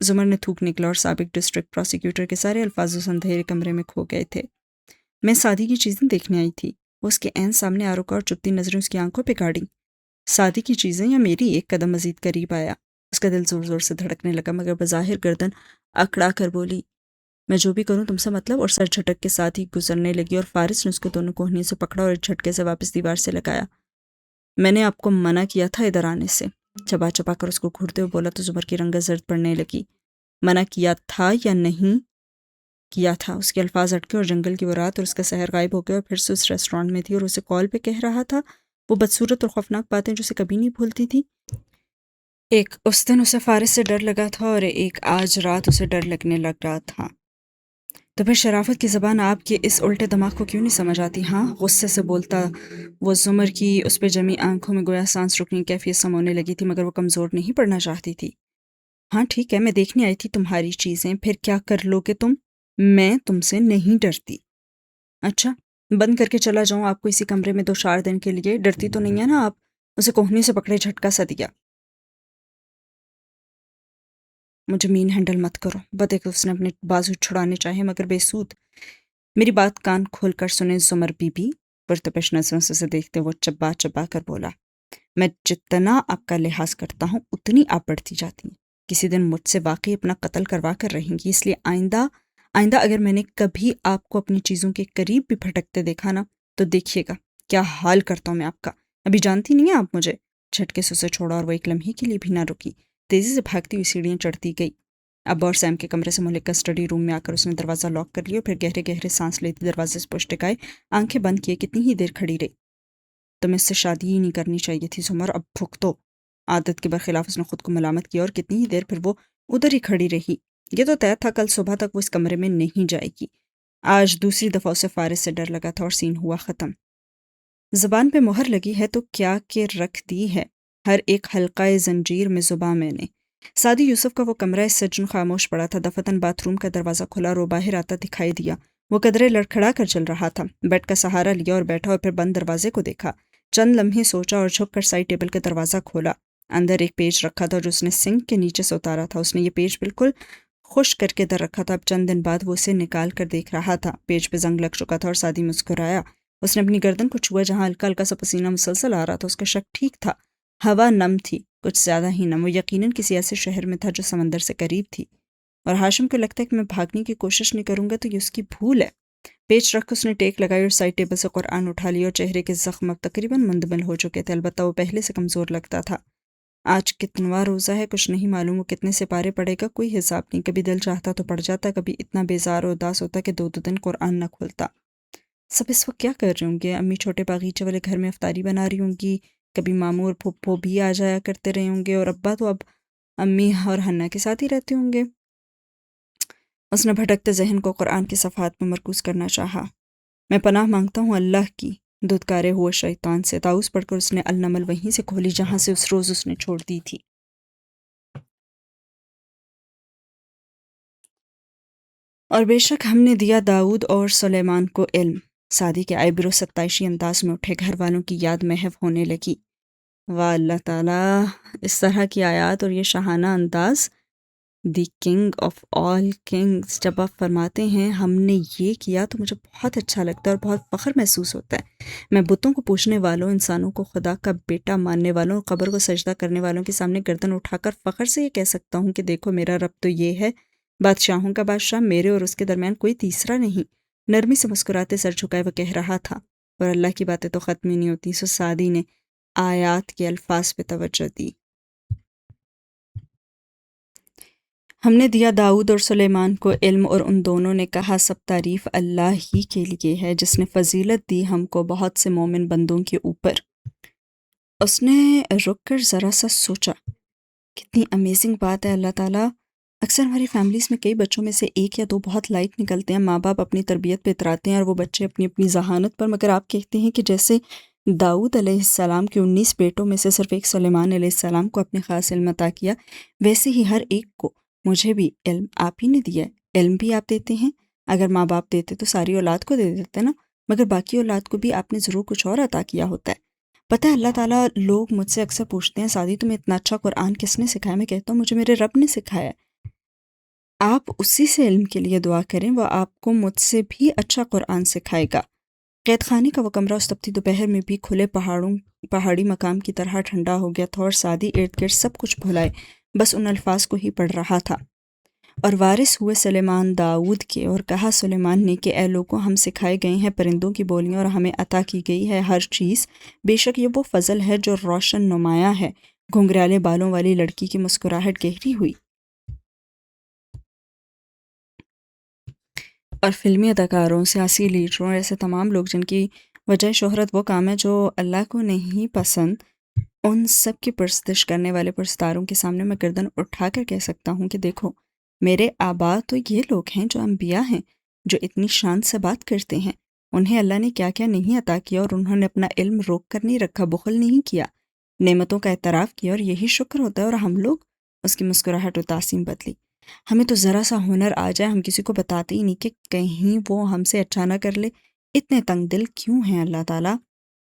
زمر نے تھوک نکلا اور سابق ڈسٹرکٹ پروسیکیوٹر کے سارے الفاظ اس اندھیرے کمرے میں کھو گئے تھے. میں سادی کی چیزیں دیکھنے آئی تھی. وہ اس کے عین سامنے آ رکا اور چپتی نظریں اس کی آنکھوں پہ گاڑی. سادی کی چیزیں یا میری؟ ایک قدم مزید قریب آیا. اس کا دل زور زور سے دھڑکنے لگا مگر بظاہر گردن اکڑا کر بولی، میں جو بھی کروں تم سے مطلب. اور سر جھٹک کے ساتھ ہی گزرنے لگی اور فارس نے اس کو دونوں کوہنی سے پکڑا اور ایک جھٹکے سے واپس دیوار سے لگایا. میں نے آپ کو منع کیا تھا ادھر آنے سے. چبا چبا کر اس کو گھورتے ہوئے بولا تو زمر کی رنگت زرد پڑنے لگی. منع کیا تھا یا نہیں کیا تھا؟ اس کے الفاظ اٹکے اور جنگل کی وہ رات اور اس کا سحر غائب ہو گیا اور پھر سے اس ریسٹورانٹ میں تھی اور اسے کال پہ کہہ رہا تھا وہ بدصورت اور خوفناک باتیں جو اسے کبھی نہیں بھولتی تھی. ایک اس دن اسے فارس سے ڈر لگا تھا اور ایک آج رات اسے ڈر لگنے لگ رہا تھا. تو پھر شرافت کی زبان آپ کے اس الٹے دماغ کو کیوں نہیں سمجھ آتی؟ ہاں، غصے سے بولتا وہ. زمر کی اس پہ جمی آنکھوں میں گویا سانس رکنے کی کیفیت سمونے لگی تھی مگر وہ کمزور نہیں پڑنا چاہتی تھی. ہاں ٹھیک ہے، میں دیکھنے آئی تھی تمہاری چیزیں. پھر کیا کر لو گے تم؟ میں تم سے نہیں ڈرتی. اچھا، بند کر کے چلا جاؤں آپ کو اسی کمرے میں 2-4 دن کے لیے؟ ڈرتی تو نہیں ہے نا آپ؟ اسے کوہنی سے پکڑے جھٹکا سا دیا. مجھے مین ہینڈل مت کرو. بدے کہ اس نے اپنے بازو چھڑانے چاہے مگر بے سود. میری بات کان کھول کر سنیں زمر بی بی. پرتپش نظروں سے دیکھتے وہ چبا چبا کر بولا، میں جتنا آپ کا لحاظ کرتا ہوں اتنی آپ بڑھتی جاتی ہیں. کسی دن مجھ سے واقعی اپنا قتل کروا کر رہیں گی. اس لیے آئندہ اگر میں نے کبھی آپ کو اپنی چیزوں کے قریب بھی پھٹکتے دیکھا نا تو دیکھیے گا کیا حال کرتا ہوں میں آپ کا. ابھی جانتی نہیں ہیں آپ مجھے. جھٹکے سے اسے چھوڑا اور وہ ایک لمحے کے لیے بھی نہ رکی. تیزی سے بھاگتی ہوئی سیڑھیاں چڑھتی گئی. اب اور سیم کے کمرے سے ملک کا اسٹڈی روم میں آ کر اس نے دروازہ لاک کر لیا اور پھر گہرے گہرے سانس لیتی دروازے سے پشت ٹکائے آنکھیں بند کیے کتنی ہی دیر کھڑی رہی. تمہیں اس سے شادی ہی نہیں کرنی چاہیے تھی زمر. اب بھگتو. عادت کے برخلاف اس نے خود کو ملامت کیا اور کتنی ہی دیر پھر وہ ادھر ہی کھڑی رہی. یہ تو طے تھا کل صبح تک وہ اس کمرے میں نہیں جائے گی. آج دوسری دفعہ اسے فارس سے ڈر لگا تھا اور سین ہوا ختم. زبان پہ مہر لگی ہے تو کیا کہ رکھ دی ہے ہر ایک حلقہ زنجیر میں زباں میں نے. سعدی یوسف کا وہ کمرہ سجن خاموش پڑا تھا. دفتن باتھ روم کا دروازہ کھلا اور وہ باہر آتا دکھائی دیا. وہ قدرے لڑکھڑا کر چل رہا تھا. بیڈ کا سہارا لیا اور بیٹھا اور پھر بند دروازے کو دیکھا. چند لمحے سوچا اور جھک کر سائڈ ٹیبل کا دروازہ کھولا. اندر ایک پیج رکھا تھا جو اس نے سنک کے نیچے سے اتارا تھا. اس نے یہ پیج بالکل خشک کر کے در رکھا تھا. اب چند دن بعد وہ اسے نکال کر دیکھ رہا تھا. پیج پہ زنگ لگ چکا تھا اور سعدی مسکرایا. اس نے اپنی گردن کو چھوا جہاں ہلکا ہلکا سا پسینہ مسلسل آ رہا تھا. اس کا شک ٹھیک تھا. ہوا نم تھی، کچھ زیادہ ہی نم. وہ یقیناً کسی ایسے شہر میں تھا جو سمندر سے قریب تھی. اور ہاشم کو لگتا ہے کہ میں بھاگنے کی کوشش نہیں کروں گا تو یہ اس کی بھول ہے. پیچ رکھ اس نے ٹیک لگائی اور سائڈ ٹیبل سے قرآن اٹھا لیا اور چہرے کے زخم اب تقریباً مندمل ہو چکے تھے. البتہ وہ پہلے سے کمزور لگتا تھا. آج کتنواں روزہ ہے کچھ نہیں معلوم. وہ کتنے سے پارے پڑے گا کوئی حساب نہیں. کبھی دل چاہتا تو پڑ جاتا، کبھی اتنا بیزار اور اداس ہوتا کہ 2 دن قرآن نہ کھولتا. سب اس وقت کیا کر رہے ہوں گے؟ امی چھوٹے باغیچے والے گھر میں افطاری بنا رہی ہوں گی. کبھی ماموں اور پھپھو بھی آ جایا کرتے رہے ہوں گے اور ابا تو اب امی اور حنا کے ساتھ ہی رہتے ہوں گے. اس نے بھٹکتے ذہن کو قرآن کے صفحات میں مرکوز کرنا چاہا. میں پناہ مانگتا ہوں اللہ کی دھتکارے ہوئے شیطان سے. طاؤس پڑھ کر اس نے النمل وہیں سے کھولی جہاں سے اس روز اس نے چھوڑ دی تھی. اور بے شک ہم نے دیا داؤد اور سلیمان کو علم. سعدی کے آئیبرو 27 انداز میں اٹھے. گھر والوں کی یاد محو ہونے لگی. واہ اللہ تعالیٰ، اس طرح کی آیات اور یہ شاہانہ انداز. The king of all kings. جب آپ فرماتے ہیں ہم نے یہ کیا تو مجھے بہت اچھا لگتا ہے اور بہت فخر محسوس ہوتا ہے. میں بتوں کو پوجنے والوں، انسانوں کو خدا کا بیٹا ماننے والوں اور قبر کو سجدہ کرنے والوں کے سامنے گردن اٹھا کر فخر سے یہ کہہ سکتا ہوں کہ دیکھو میرا رب تو یہ ہے، بادشاہوں کا بادشاہ، میرے اور اس کے درمیان کوئی تیسرا نہیں. نرمی سے مسکراتے سر جھکائے وہ کہہ رہا تھا، اور اللہ کی باتیں تو ختم ہی نہیں ہوتی۔ سعدی نے آیات کے الفاظ پہ توجہ دی۔ ہم نے دیا داؤد اور سلیمان کو علم، اور ان دونوں نے کہا سب تعریف اللہ ہی کے لیے ہے جس نے فضیلت دی ہم کو بہت سے مومن بندوں کے اوپر۔ اس نے رک کر ذرا سا سوچا، کتنی امیزنگ بات ہے اللہ تعالیٰ۔ اکثر ہماری فیملیز میں کئی بچوں میں سے ایک یا دو بہت لائق نکلتے ہیں، ماں باپ اپنی تربیت پہ اتراتے ہیں اور وہ بچے اپنی اپنی ذہانت پر، مگر آپ کہتے ہیں کہ جیسے داؤد علیہ السلام کے 19 بیٹوں میں سے صرف ایک سلیمان علیہ السلام کو اپنے خاص علم عطا کیا، ویسے ہی ہر ایک کو مجھے بھی علم آپ ہی نے دیا ہے۔ علم بھی آپ دیتے ہیں، اگر ماں باپ دیتے تو ساری اولاد کو دے دیتے نا، مگر باقی اولاد کو بھی آپ نے ضرور کچھ اور عطا کیا ہوتا ہے۔ پتہ ہے اللہ تعالیٰ، لوگ مجھ سے اکثر پوچھتے ہیں سعدی تمہیں اتنا اچھا قرآن کس نے سکھایا؟ میں کہتا ہوں مجھے میرے رب نے سکھایا ہے۔ آپ اسی سے علم کے لیے دعا کریں، وہ آپ کو مجھ سے بھی اچھا قرآن سکھائے گا۔ قید خانے کا وہ کمرہ اس تپتی دوپہر میں بھی کھلے پہاڑی مقام کی طرح ٹھنڈا ہو گیا تھا، اور سعدی ارد گرد سب کچھ بھلائے بس ان الفاظ کو ہی پڑھ رہا تھا۔ اور وارث ہوئے سلیمان داؤد کے، اور کہا سلیمان نے کہ اے لوگوں، ہم سکھائے گئے ہیں پرندوں کی بولیاں، اور ہمیں عطا کی گئی ہے ہر چیز، بے شک یہ وہ فضل ہے جو روشن نمایاں ہے۔ گھنگریالے بالوں والی لڑکی کی مسکراہٹ گہری ہوئی، اور فلمی اداکاروں، سیاسی لیڈروں اور ایسے تمام لوگ جن کی وجہ شہرت وہ کام ہے جو اللہ کو نہیں پسند، ان سب کی پرستش کرنے والے پرستاروں کے سامنے میں گردن اٹھا کر کہہ سکتا ہوں کہ دیکھو، میرے آبا تو یہ لوگ ہیں جو انبیاء ہیں، جو اتنی شان سے بات کرتے ہیں۔ انہیں اللہ نے کیا کیا نہیں عطا کیا، اور انہوں نے اپنا علم روک کر نہیں رکھا، بخل نہیں کیا، نعمتوں کا اعتراف کیا، اور یہی شکر ہوتا ہے۔ اور ہم لوگ، اس کی مسکراہٹ و تعظیم بدلی، ہمیں تو ذرا سا ہنر آ جائے ہم کسی کو بتاتے ہی نہیں کہ کہیں وہ ہم سے اچھا نہ کر لے۔ اتنے تنگ دل کیوں ہیں اللہ تعالیٰ؟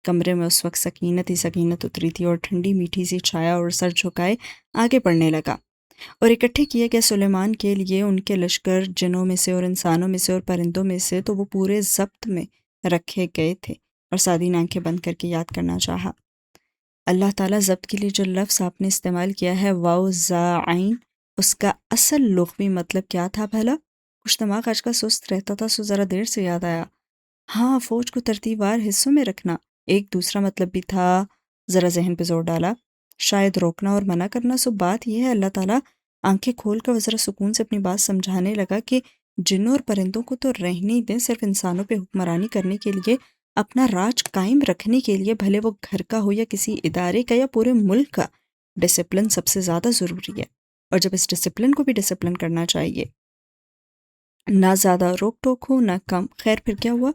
کمرے میں اس وقت سکینت ہی سکینت اتری تھی، اور ٹھنڈی میٹھی سی چھایا، اور سر جھکائے آگے پڑھنے لگا۔ اور اکٹھے کیے گئے سلیمان کے لیے ان کے لشکر جنوں میں سے اور انسانوں میں سے اور پرندوں میں سے تو وہ پورے ضبط میں رکھے گئے تھے۔ اور سعدی نے آنکھیں بند کر کے یاد کرنا چاہا، اللہ تعالیٰ ضبط کے لیے جو لفظ آپ نے استعمال کیا ہے واو زا عین، اس کا اصل لغوی مطلب کیا تھا بھلا؟ کچھ دماغ آج کا سست رہتا تھا، سو ذرا دیر سے یاد آیا۔ ہاں، فوج کو ترتیب وار حصوں میں رکھنا۔ ایک دوسرا مطلب بھی تھا، ذرا ذہن پہ زور ڈالا، شاید روکنا اور منع کرنا۔ سو بات یہ ہے اللہ تعالیٰ، آنکھیں کھول کر وہ ذرا سکون سے اپنی بات سمجھانے لگا کہ جنوں اور پرندوں کو تو رہنے ہی دیں، صرف انسانوں پہ حکمرانی کرنے کے لیے، اپنا راج قائم رکھنے کے لیے، بھلے وہ گھر کا ہو یا کسی ادارے کا یا پورے ملک کا، ڈسپلن سب سے زیادہ ضروری ہے۔ اور جب اس ڈسپلن کو بھی ڈسپلن کرنا چاہیے، نہ زیادہ روک ٹوک ہو نہ کم۔ خیر پھر کیا ہوا؟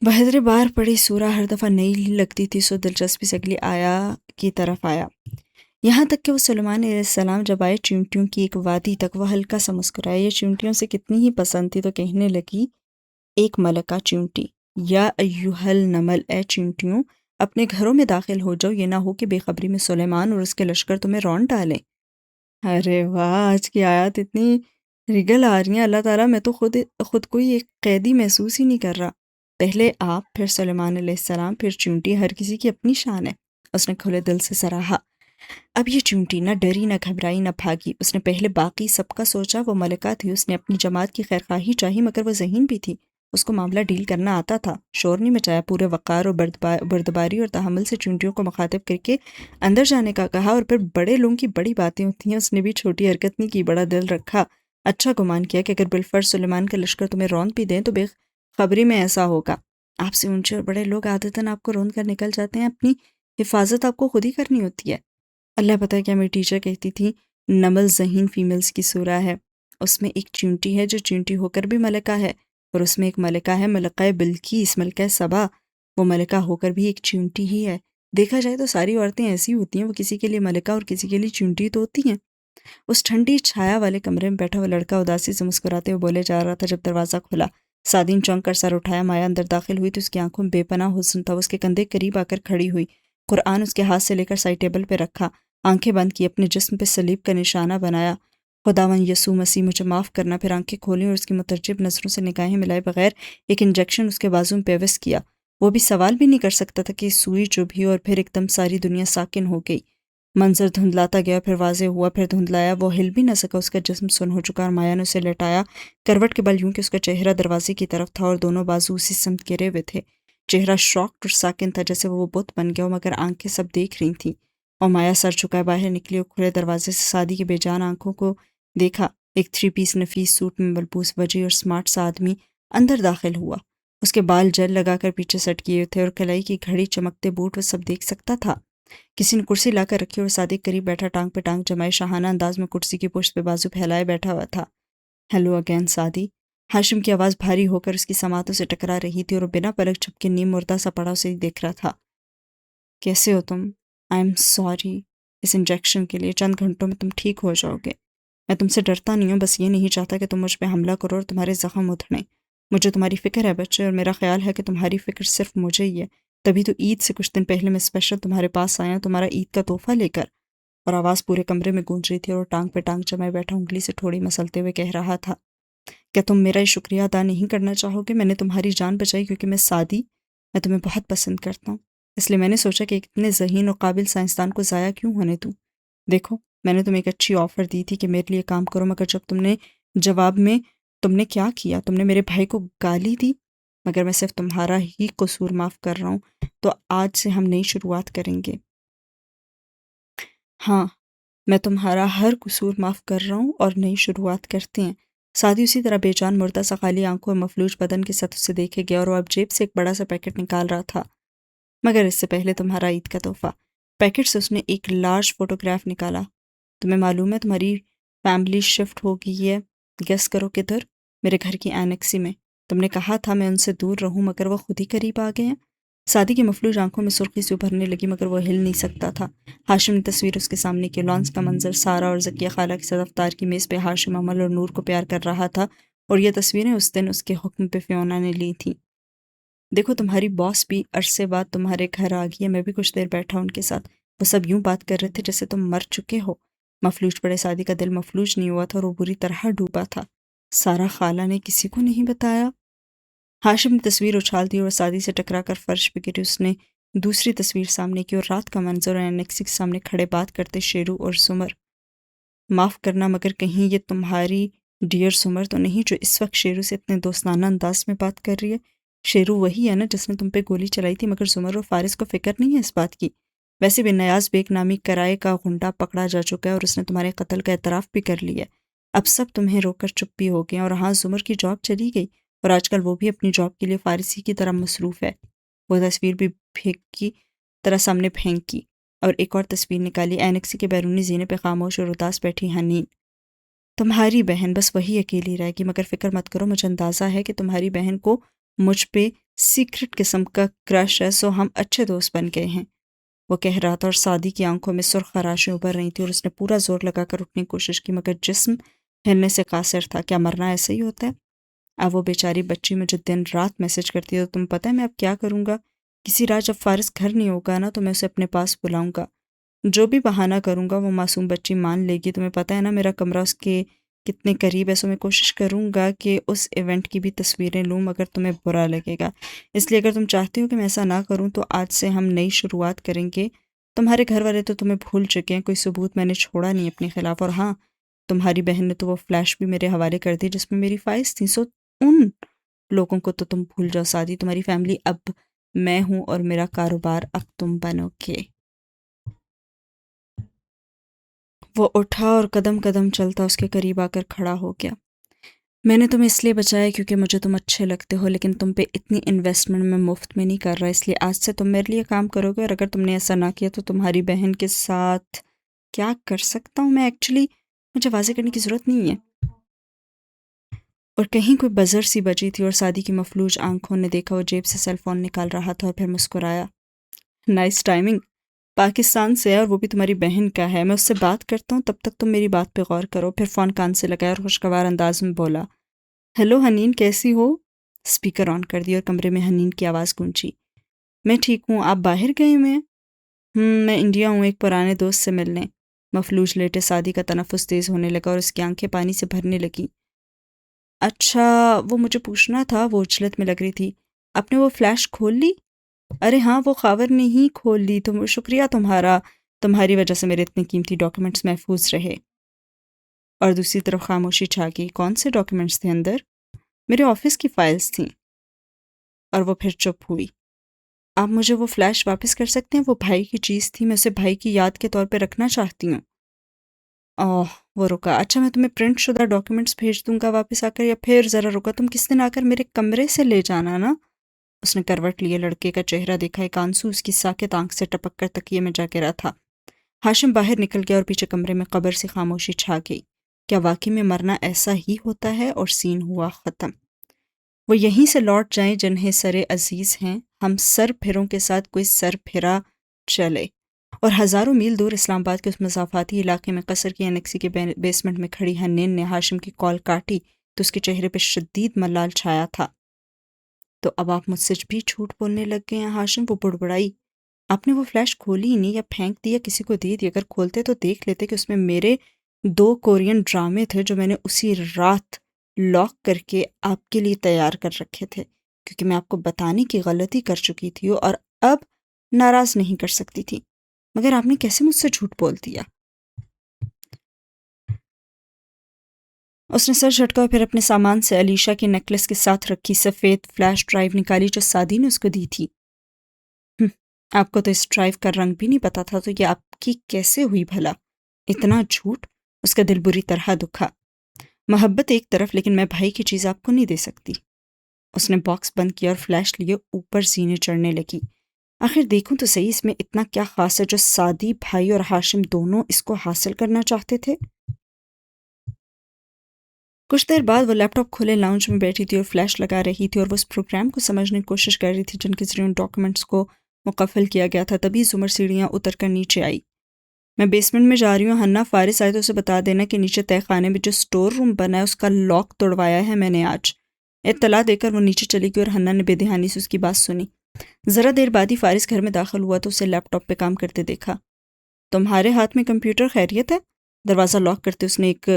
بہدرے بار پڑی سورہ ہر دفعہ نئی لگتی تھی، سو دلچسپی سے اگلی آیا کی طرف آیا، یہاں تک کہ وہ سلیمان علیہ السلام جب آئے چیونٹیوں کی ایک وادی تک، وہ ہلکا سا مسکرائے۔ یہ چیونٹیوں سے کتنی ہی پسند تھی تو کہنے لگی، ایک ملکہ چیونٹی، یا ایوہل نمل، اے چیونٹیوں، اپنے گھروں میں داخل ہو جاؤ، یہ نہ ہو کہ بے خبری میں سلیمان اور اس کے لشکر تمہیں رون ڈالیں۔ ارے واہ، آج کی آیات اتنی ریگل آ رہی ہیں اللہ تعالیٰ، میں تو خود کو ہی ایک قیدی محسوس ہی نہیں کر رہا۔ پہلے آپ، پھر سلیمان علیہ السلام، پھر چیونٹی، ہر کسی کی اپنی شان ہے۔ اس نے کھلے دل سے سراہا۔ اب یہ چیونٹی نہ ڈری نہ گھبرائی نہ بھاگی، اس نے پہلے باقی سب کا سوچا۔ وہ ملکہ تھی، اس نے اپنی جماعت کی خیرخواہی چاہی، مگر وہ ذہین بھی تھی، اس کو معاملہ ڈیل کرنا آتا تھا۔ شور نہیں مچایا، پورے وقار اور بردباری اور تحمل سے چیونٹیوں کو مخاطب کر کے اندر جانے کا کہا، اور پھر بڑے لوگوں کی بڑی باتیں ہوتی ہیں، اس نے بھی چھوٹی حرکت نہیں کی، بڑا دل رکھا، اچھا گمان کیا کہ اگر بالفرض سلیمان کا لشکر تمہیں روند بھی دیں تو بے خبری میں ایسا ہوگا۔ آپ سے اونچے اور بڑے لوگ عادتاً آپ کو روند کر نکل جاتے ہیں، اپنی حفاظت آپ کو خود ہی کرنی ہوتی ہے۔ اللہ پتہ ہے کیا میری ٹیچر کہتی تھی، نمل ذہین فیمیلز کی سورہ ہے، اس میں ایک چیونٹی ہے جو چیونٹی ہو کر بھی ملکہ ہے، اور اس میں ایک ملکہ ہے، ملکہ بلقیس، ملکہ سبا، وہ ملکہ ہو کر بھی ایک چیونٹی ہی ہے۔ دیکھا جائے تو ساری عورتیں ایسی ہوتی ہیں، وہ کسی کے لیے ملکہ اور کسی کے لیے چیونٹی تو ہوتی ہیں۔ اس ٹھنڈی چھایا والے کمرے میں بیٹھا ہوا لڑکا اداسی سے مسکراتے ہوئے بولے جا رہا تھا جب دروازہ کھلا۔ سعدی نے چونک کر سر اٹھایا، مایا اندر داخل ہوئی تو اس کی آنکھوں میں بے پناہ حسن تھا۔ اس کے کندھے قریب آ کر کھڑی ہوئی، قرآن اس کے ہاتھ سے لے کر سائڈ ٹیبل پہ رکھا، آنکھیں بند کی، اپنے جسم پہ صلیب کا نشانہ بنایا، خداوند یسوع مسیح مجھے معاف کرنا۔ پھر آنکھیں کھولیں اور اس کی مترجب نظروں سے نگاہیں ملائے بغیر ایک انجیکشن اس کے بازو میں پیوست کیا۔ وہ بھی سوال بھی نہیں کر سکتا تھا کہ سوئی چبھی، اور پھر ایک دم ساری دنیا ساکن ہو گئی۔ منظر دھندلاتا گیا، پھر واضح ہوا، پھر دھندلایا۔ وہ ہل بھی نہ سکا، اس کا جسم سن ہو چکا، اور مایا نے اسے لٹایا کروٹ کے بل، یوں کہ اس کا چہرہ دروازے کی طرف تھا اور دونوں بازو اسی سمت گرے ہوئے تھے۔ چہرہ شاکڈ اور ساکن تھا، جیسے وہ بت بن گیا ہو، مگر آنکھیں سب دیکھ رہی تھیں۔ اور مایا سر جھکائے باہر نکلی اور کھلے دروازے سے سعدی کی بے جان آنکھوں کو دیکھا۔ ایک 3 پیس نفیس سوٹ میں ملبوس وجیح اور سمارٹ سا آدمی اندر داخل ہوا۔ اس کے بال جل لگا کر پیچھے سٹ کیے تھے اور کلائی کی گھڑی، چمکتے بوٹ، وہ سب دیکھ سکتا تھا۔ کسی نے کرسی لا کر رکھی اور سعدی قریب بیٹھا، ٹانگ پہ ٹانگ جمائے، شاہانہ انداز میں کرسی کی پشت پہ بازو پھیلائے بیٹھا ہوا تھا۔ Hello again Saadi. ہاشم کی آواز بھاری ہو کر اس کی سماعتوں سے ٹکرا رہی تھی اور وہ بنا پلک جھپکے نیم مردہ سا پڑا اسے دیکھ رہا تھا۔ کیسے ہو تم؟ آئی ایم سوری اس انجیکشن کے لیے، چند گھنٹوں میں تم ٹھیک ہو جاؤ گے۔ میں تم سے ڈرتا نہیں ہوں، بس یہ نہیں چاہتا کہ تم مجھ پہ حملہ کرو اور تمہارے زخم ادھڑیں۔ مجھے تمہاری فکر ہے بچے، اور میرا خیال ہے کہ تمہاری فکر صرف مجھے ہی ہے، تبھی تو عید سے کچھ دن پہلے میں اسپیشل تمہارے پاس آیا ہوں تمہارا عید کا تحفہ لے کر۔ اور آواز پورے کمرے میں گونج رہی تھی اور وہ ٹانگ پہ ٹانگ جمائے بیٹھا انگلی سے ٹھوڑی مسلتے ہوئے کہہ رہا تھا، کیا تم میرا یہ شکریہ ادا نہیں کرنا چاہو گے؟ میں نے تمہاری جان بچائی کیونکہ میں تمہیں بہت پسند کرتا ہوں، اس لیے میں نے سوچا کہ ایک اتنے ذہین اور قابل سائنسدان کو ضائع کیوں ہونے دوں۔ دیکھو، میں نے تمہیں ایک اچھی آفر دی تھی کہ میرے لیے کام کرو، مگر جب تم نے جواب میں تم نے کیا کیا؟ تم نے میرے بھائی کو گالی دی۔ مگر میں صرف تمہارا ہی قصور معاف کر رہا ہوں، تو آج سے ہم نئی شروعات کریں گے۔ ہاں، میں تمہارا ہر قصور معاف کر رہا ہوں اور نئی شروعات کرتے ہیں۔ سعدی اسی طرح بے جان مردہ سا خالی آنکھوں اور مفلوج بدن کے ساتھ اسے دیکھے گیا، اور وہ اب جیب سے ایک بڑا سا پیکٹ نکال رہا تھا۔ مگر اس سے پہلے تمہارا عید کا تحفہ۔ پیکٹ سے اس نے ایک لارج فوٹوگراف نکالا۔ تمہیں معلوم ہے تمہاری فیملی شفٹ ہو گئی ہے، گیس کرو کدھر؟ میرے گھر کی اینیکسی میں۔ تم نے کہا تھا میں ان سے دور رہوں، مگر وہ خود ہی قریب آ گئے ہیں۔ سعدی کی مفلوج آنکھوں میں سرخی سے ابھرنے لگی، مگر وہ ہل نہیں سکتا تھا۔ ہاشم نے تصویر اس کے سامنے کی، لانس کا منظر، سارا اور ذکیہ خالہ کے ساتھ افطار کی میز پہ ہاشم عمل اور نور کو پیار کر رہا تھا، اور یہ تصویریں اس دن اس کے حکم پہ فیونا نے لی تھیں۔ دیکھو تمہاری باس بھی عرصے بعد تمہارے گھر آ گئی ہے، میں بھی کچھ دیر بیٹھا ان کے ساتھ، وہ سب یوں بات کر رہے تھے جیسے تم مر چکے ہو۔ مفلوج پڑے سعدی کا دل مفلوج نہیں ہوا تھا اور وہ بری طرح ڈوبا تھا۔ سارا خالہ نے کسی کو نہیں بتایا؟ ہاشم نے تصویر اچھال دی اور سعدی سے ٹکرا کر فرش پہ گری۔ اس نے دوسری تصویر سامنے کی اور رات کا منظر اور اینیکسی کے سامنے کھڑے بات کرتے شیرو اور سمر۔ معاف کرنا، مگر کہیں یہ تمہاری ڈیئر سمر تو نہیں جو اس وقت شیرو سے اتنے دوستانہ انداز میں بات کر رہی ہے؟ شیرو وہی ہے نا جس نے تم پہ گولی چلائی تھی، مگر سمر اور فارس کو فکر نہیں ہے اس بات کی۔ ویسے بھی نیاز بیگ نامی کرائے کا غنڈہ پکڑا جا چکا ہے اور اس نے تمہارے قتل کا اعتراف بھی کر لیا ہے۔ اب سب تمہیں روک کر چپ بھی ہو گئے، اور ہاں سمر کی جاب چلی گئی اور آج کل وہ بھی اپنی جاب کے لیے فارسی کی طرح مصروف ہے۔ وہ تصویر بھی پھینک کی طرح سامنے پھینکی اور ایک اور تصویر نکالی۔ اینیکسی کے بیرونی زینے پہ خاموش اور اداس بیٹھی حنین۔ تمہاری بہن بس وہی اکیلی رہے گی، مگر فکر مت کرو، مجھے اندازہ ہے کہ تمہاری بہن کو مجھ پہ سیکرٹ قسم کا کرش ہے، سو ہم اچھے دوست بن گئے ہیں، وہ کہہ رہا تھا، اور سعدی کی آنکھوں میں سرخ خراشیں ابھر رہی تھیں اور اس نے پورا زور لگا کر اٹھنے کی کوشش کی، مگر جسم ہلنے سے قاصر تھا۔ کیا مرنا ایسے ہی ہوتا ہے؟ اب وہ بیچاری بچی مجھے دن رات میسج کرتی ہے، تو تم پتہ ہے میں اب کیا کروں گا؟ کسی رات جب فارس گھر نہیں ہوگا نا تو میں اسے اپنے پاس بلاؤں گا، جو بھی بہانہ کروں گا وہ معصوم بچی مان لے گی۔ تمہیں پتہ ہے نا میرا کمرہ اس کے کتنے قریب ہے، سو میں کوشش کروں گا کہ اس ایونٹ کی بھی تصویریں لوں، مگر تمہیں برا لگے گا، اس لیے اگر تم چاہتے ہو کہ میں ایسا نہ کروں تو آج سے ہم نئی شروعات کریں گے۔ تمہارے گھر والے تو تمہیں بھول چکے ہیں، کوئی ثبوت میں نے چھوڑا نہیں اپنے خلاف، اور ہاں تمہاری بہن نے تو وہ فلیش بھی میرے حوالے کر دی جس میں میری فائلز تھیں، سو ان لوگوں کو تو تم بھول جاؤ سعدی، تمہاری فیملی اب میں ہوں اور میرا کاروبار اب تم بنو گے۔ وہ اٹھا اور قدم قدم چلتا اس کے قریب آ کر کھڑا ہو گیا۔ میں نے تمہیں اس لیے بچایا کیونکہ مجھے تم اچھے لگتے ہو، لیکن تم پہ اتنی انویسٹمنٹ میں مفت میں نہیں کر رہا، اس لیے آج سے تم میرے لیے کام کرو گے، اور اگر تم نے ایسا نہ کیا تو تمہاری بہن کے ساتھ کیا کر سکتا ہوں میں ایکچولی مجھے واضح کرنے کی ضرورت نہیں ہے۔ اور کہیں کوئی بزر سی بجی تھی اور سعدی کی مفلوج آنکھوں نے دیکھا وہ جیب سے سیل فون نکال رہا تھا اور پھر مسکرایا۔ نائس ٹائمنگ، پاکستان سے ہے اور وہ بھی تمہاری بہن کا ہے، میں اس سے بات کرتا ہوں، تب تک تم میری بات پہ غور کرو۔ پھر فون کان سے لگایا اور خوشگوار انداز میں بولا، ہیلو حنین کیسی ہو؟ اسپیکر آن کر دیا اور کمرے میں حنین کی آواز گونجی، میں ٹھیک ہوں، آپ باہر گئے ہوئے ہیں؟ میں انڈیا ہوں ایک پرانے دوست سے ملنے۔ مفلوج لیٹے سعدی کا تنفس تیز ہونے لگا اور اس کی آنکھیں پانی سے بھرنے لگیں۔ اچھا، وہ مجھے پوچھنا تھا، وہ اجلت میں لگ رہی تھی، آپ نے وہ فلیش کھول لی؟ ارے ہاں، وہ خاور نے ہی کھول لی، شکریہ تمہارا، تمہاری وجہ سے میرے اتنے قیمتی ڈاکیومنٹس محفوظ رہے۔ اور دوسری طرف خاموشی چھا گئی۔ کون سے ڈاکیومنٹس تھے اندر؟ میرے آفس کی فائلز تھیں۔ اور وہ پھر چپ ہوئی۔ آپ مجھے وہ فلیش واپس کر سکتے ہیں؟ وہ بھائی کی چیز تھی، میں اسے بھائی کی یاد کے طور پہ رکھنا چاہتی ہوں۔ وہ رکا۔ اچھا میں تمہیں پرنٹ شدہ ڈاکیومنٹس بھیج دوں گا واپس آ کر، یا پھر ذرا رکا، تم کس دن آ کر میرے کمرے سے لے جانا نا۔ اس نے کروٹ لیے، لڑکے کا چہرہ دیکھا، ایک آنسو اس کی ساکت آنکھ سے ٹپک کر تکیے میں جا گرا تھا۔ ہاشم باہر نکل گیا اور پیچھے کمرے میں قبر سی خاموشی چھا گئی۔ کیا واقعی میں مرنا ایسا ہی ہوتا ہے؟ اور سین ہوا ختم۔ وہ یہیں سے لوٹ جائیں جنہیں سر عزیز ہیں، ہم سر پھروں کے ساتھ کوئی سر پھرا چلے۔ اور ہزاروں میل دور اسلام آباد کے اس مسافاتی علاقے میں قصر کی انیکسی کے بیسمنٹ میں کھڑی حنین نے ہاشم کی کال کاٹی تو اس کے چہرے پہ شدید ملال چھایا تھا۔ تو اب آپ مجھ سے بھی جھوٹ بولنے لگ گئے ہیں ہاشم، وہ بڑبڑائی۔ آپ نے وہ فلیش کھولی ہی نہیں، یا پھینک دی یا کسی کو دے دی۔ اگر کھولتے تو دیکھ لیتے کہ اس میں میرے 2 کورین ڈرامے تھے جو میں نے اسی رات لاک کر کے آپ کے لیے تیار کر رکھے تھے، کیونکہ میں آپ کو بتانے کی غلطی کر چکی تھی اور اب ناراض نہیں کر سکتی تھی۔ مگر آپ نے کیسے مجھ سے جھوٹ بول دیا؟ اس نے سر جھٹکا اور پھر اپنے سامان سے علیشا کے نیکلس کے ساتھ رکھی سفید فلیش ڈرائیو نکالی جو سادی نے اس کو دی تھی۔ آپ کو تو اس ڈرائیو کا رنگ بھی نہیں پتا تھا، تو یہ آپ کی کیسے ہوئی بھلا؟ اتنا جھوٹ! اس کا دل بری طرح دکھا۔ محبت ایک طرف، لیکن میں بھائی کی چیز آپ کو نہیں دے سکتی۔ اس نے باکس بند کیا اور فلیش لیے اوپر سینے چڑھنے لگی۔ آخر دیکھوں تو صحیح، اس میں اتنا کیا خاص ہے جو سادی بھائی اور ہاشم دونوں اس کو حاصل کرنا چاہتے تھے؟ کچھ دیر بعد وہ لیپ ٹاپ کھولے لاؤنج میں بیٹھی تھی اور فلیش لگا رہی تھی، اور وہ اس پروگرام کو سمجھنے کی کوشش کر رہی تھی جن کے ذریعے ان ڈاکیومنٹس کو مقفل کیا گیا تھا۔ تبھی زمر سیڑھیاں اتر کر نیچے آئی۔ میں بیسمنٹ میں جا رہی ہوں، ہنّا فارس آئے تو اسے بتا دینا کہ نیچے تہہ خانے میں جو سٹور روم بنا ہے اس کا لاک توڑوایا ہے میں نے آج۔ اطلاع دے کر وہ نیچے چلی گئی اور ہنّا نے بے دھیانی سے اس کی بات سنی۔ ذرا دیر بعد ہی فارس گھر میں داخل ہوا تو اسے لیپ ٹاپ پہ کام کرتے دیکھا۔ تمہارے ہاتھ میں کمپیوٹر؟ خیریت ہے؟ دروازہ لاک کرتے اس نے ایک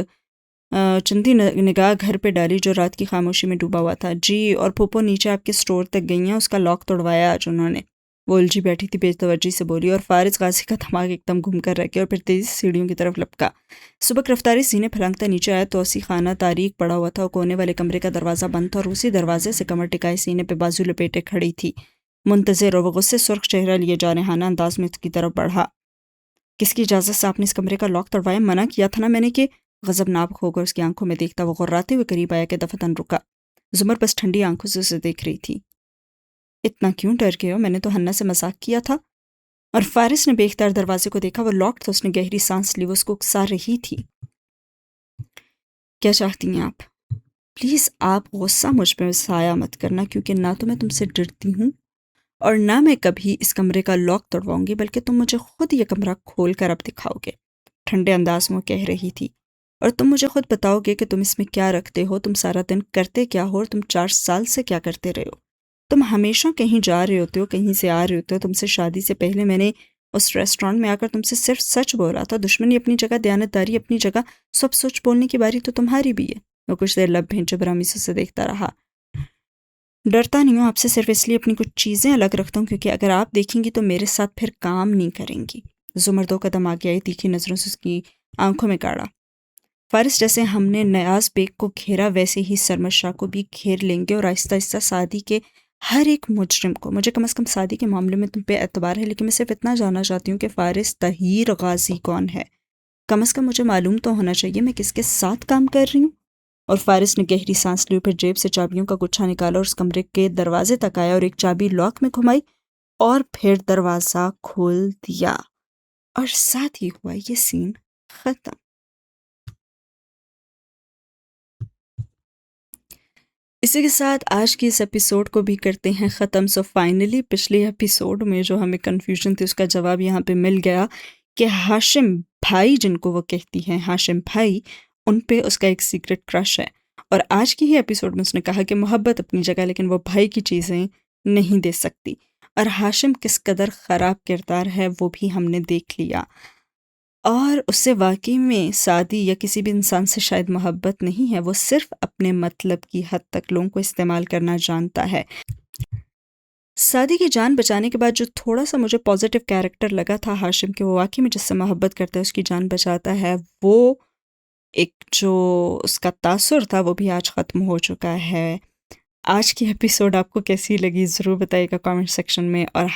چندی نگاہ گھر پہ ڈالی جو رات کی خاموشی میں ڈوبا ہوا تھا۔ جی، اور پھوپھو نیچے آپ کے سٹور تک گئی ہیں، اس کا لاک توڑوایا آج انہوں نے۔ وہ الجھی بیٹھی تھی بے توجہی سے بولی، اور فارس غازی کا دماغ ایک دم گھوم کر رہ گیا اور پھر تیزی سے سیڑھیوں کی طرف لپکا۔ سبک رفتاری سینے پھلانگتا نیچے آیا تو اسی خانہ تاریک پڑا ہوا تھا اور کونے والے کمرے کا دروازہ بند تھا، اور اسی دروازے سے کمر ٹکائے سینے پہ بازو لپیٹے کھڑی تھی منتظر، اور وہ غصے سرخ چہرہ لیے جارحانہ انداز میں اس کی طرف بڑھا۔ کس کی اجازت سے آپ نے اس کمرے کا لاک توڑوایا؟ منع کیا تھا نا میں نے کہ… غضبناک ہو کر اس کی آنکھوں میں دیکھتا وہ غراتے ہوئے قریب آیا کہ دفتن رکا۔ زمر بس ٹھنڈی آنکھوں سے اسے دیکھ رہی تھی۔ اتنا کیوں ڈر گئے ہو؟ میں نے تو ہنّا سے مذاق کیا تھا۔ اور فارس نے بے اختیار دروازے کو دیکھا، وہ لاک تھا۔ اس نے گہری سانس لی، وہ اس کو اکسا رہی تھی۔ کیا چاہتی ہیں آپ؟ پلیز آپ غصہ مجھ پہ سایہ مت کرنا، کیونکہ نہ تو میں تم سے ڈرتی ہوں اور نہ میں کبھی اس کمرے کا لاک توڑواؤں گی، بلکہ تم مجھے خود یہ کمرہ کھول کر اب دکھاؤ گے، ٹھنڈے انداز میں کہہ رہی تھی۔ اور تم مجھے خود بتاؤ گے کہ تم اس میں کیا رکھتے ہو، تم سارا دن کرتے کیا ہو، اور تم 4 سال سے کیا کرتے رہے ہو۔ تم ہمیشہ کہیں جا رہے ہوتے ہو، کہیں سے آ رہے ہوتے ہو۔ تم سے شادی سے پہلے میں نے اس ریسٹورانٹ میں آ کر تم سے صرف سچ بولا تھا۔ دشمنی اپنی جگہ، دیانتداری اپنی جگہ، سب سچ بولنے کی باری تو تمہاری بھی ہے۔ وہ کچھ دیر لب بھینچے برامی سے اسے دیکھتا رہا۔ ڈرتا نہیں ہوں آپ سے، صرف اس لیے اپنی کچھ چیزیں الگ رکھتا ہوں کیونکہ اگر آپ دیکھیں گی تو میرے ساتھ پھر کام نہیں کریں گی۔ زمر 2 قدم آگے آئی، تیکھی نظروں سے اس کی آنکھوں میں گاڑا۔ فارس، جیسے ہم نے نیاز بیگ کو گھیرا ویسے ہی سرمد شاہ کو بھی گھیر لیں گے، اور آہستہ آہستہ سعدی کے ہر ایک مجرم کو۔ مجھے کم از کم سعدی کے معاملے میں تم پہ اعتبار ہے، لیکن میں صرف اتنا جاننا چاہتی ہوں کہ فارس طہیر غازی کون ہے۔ کم از کم مجھے معلوم تو ہونا چاہیے میں کس کے ساتھ کام کر رہی ہوں۔ اور فارس نے گہری سانس لی، پھر جیب سے چابیوں کا گچھا نکالا اور اس کمرے کے دروازے تک آیا اور ایک چابی لاک میں گھمائی اور پھر دروازہ کھول دیا، اور ساتھ ہی ہوا یہ سین ختم۔ اسی کے ساتھ آج کی اس ایپیسوڈ کو بھی کرتے ہیں ختم۔ سو فائنلی پچھلے ایپیسوڈ میں جو ہمیں کنفیوژن تھی اس کا جواب یہاں پہ مل گیا کہ ہاشم بھائی، جن کو وہ کہتی ہیں ہاشم بھائی، ان پہ اس کا ایک سیکرٹ کرش ہے۔ اور آج کی ہی ایپیسوڈ میں اس نے کہا کہ محبت اپنی جگہ لیکن وہ بھائی کی چیزیں نہیں دے سکتی، اور ہاشم کس قدر خراب کردار ہے وہ بھی ہم نے دیکھ لیا، اور اس سے واقعی میں سعدی یا کسی بھی انسان سے شاید محبت نہیں ہے، وہ صرف اپنے مطلب کی حد تک لوگوں کو استعمال کرنا جانتا ہے۔ سعدی کی جان بچانے کے بعد جو تھوڑا سا مجھے پازیٹیو کیریکٹر لگا تھا ہاشم کے، وہ واقعی میں جس سے محبت کرتا ہے اس کی جان بچاتا ہے، وہ ایک جو اس کا تاثر تھا وہ بھی آج ختم ہو چکا ہے۔ آج کی ایپیسوڈ آپ کو کیسی لگی ضرور بتائیے گا کامنٹ سیکشن میں، اور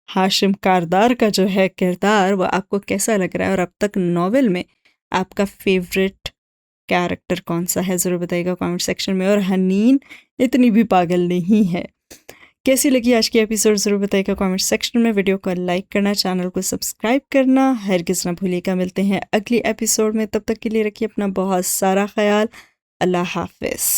ہاشم کاردار کا جو ہے کردار وہ آپ کو کیسا لگ رہا ہے، اور اب تک ناول میں آپ کا فیوریٹ کیریکٹر کون سا ہے ضرور بتائیے گا کامنٹ سیکشن میں۔ اور حنین اتنی بھی پاگل نہیں ہے۔ کیسی لگی آج کی ایپیسوڈ ضرور بتائیے گا کامنٹ سیکشن میں۔ ویڈیو کو لائک کرنا، چینل کو سبسکرائب کرنا ہرگز نہ بھولیے گا۔ ملتے ہیں اگلی ایپیسوڈ میں، تب تک کے لیے رکھیے اپنا بہت سارا خیال۔ اللہ حافظ۔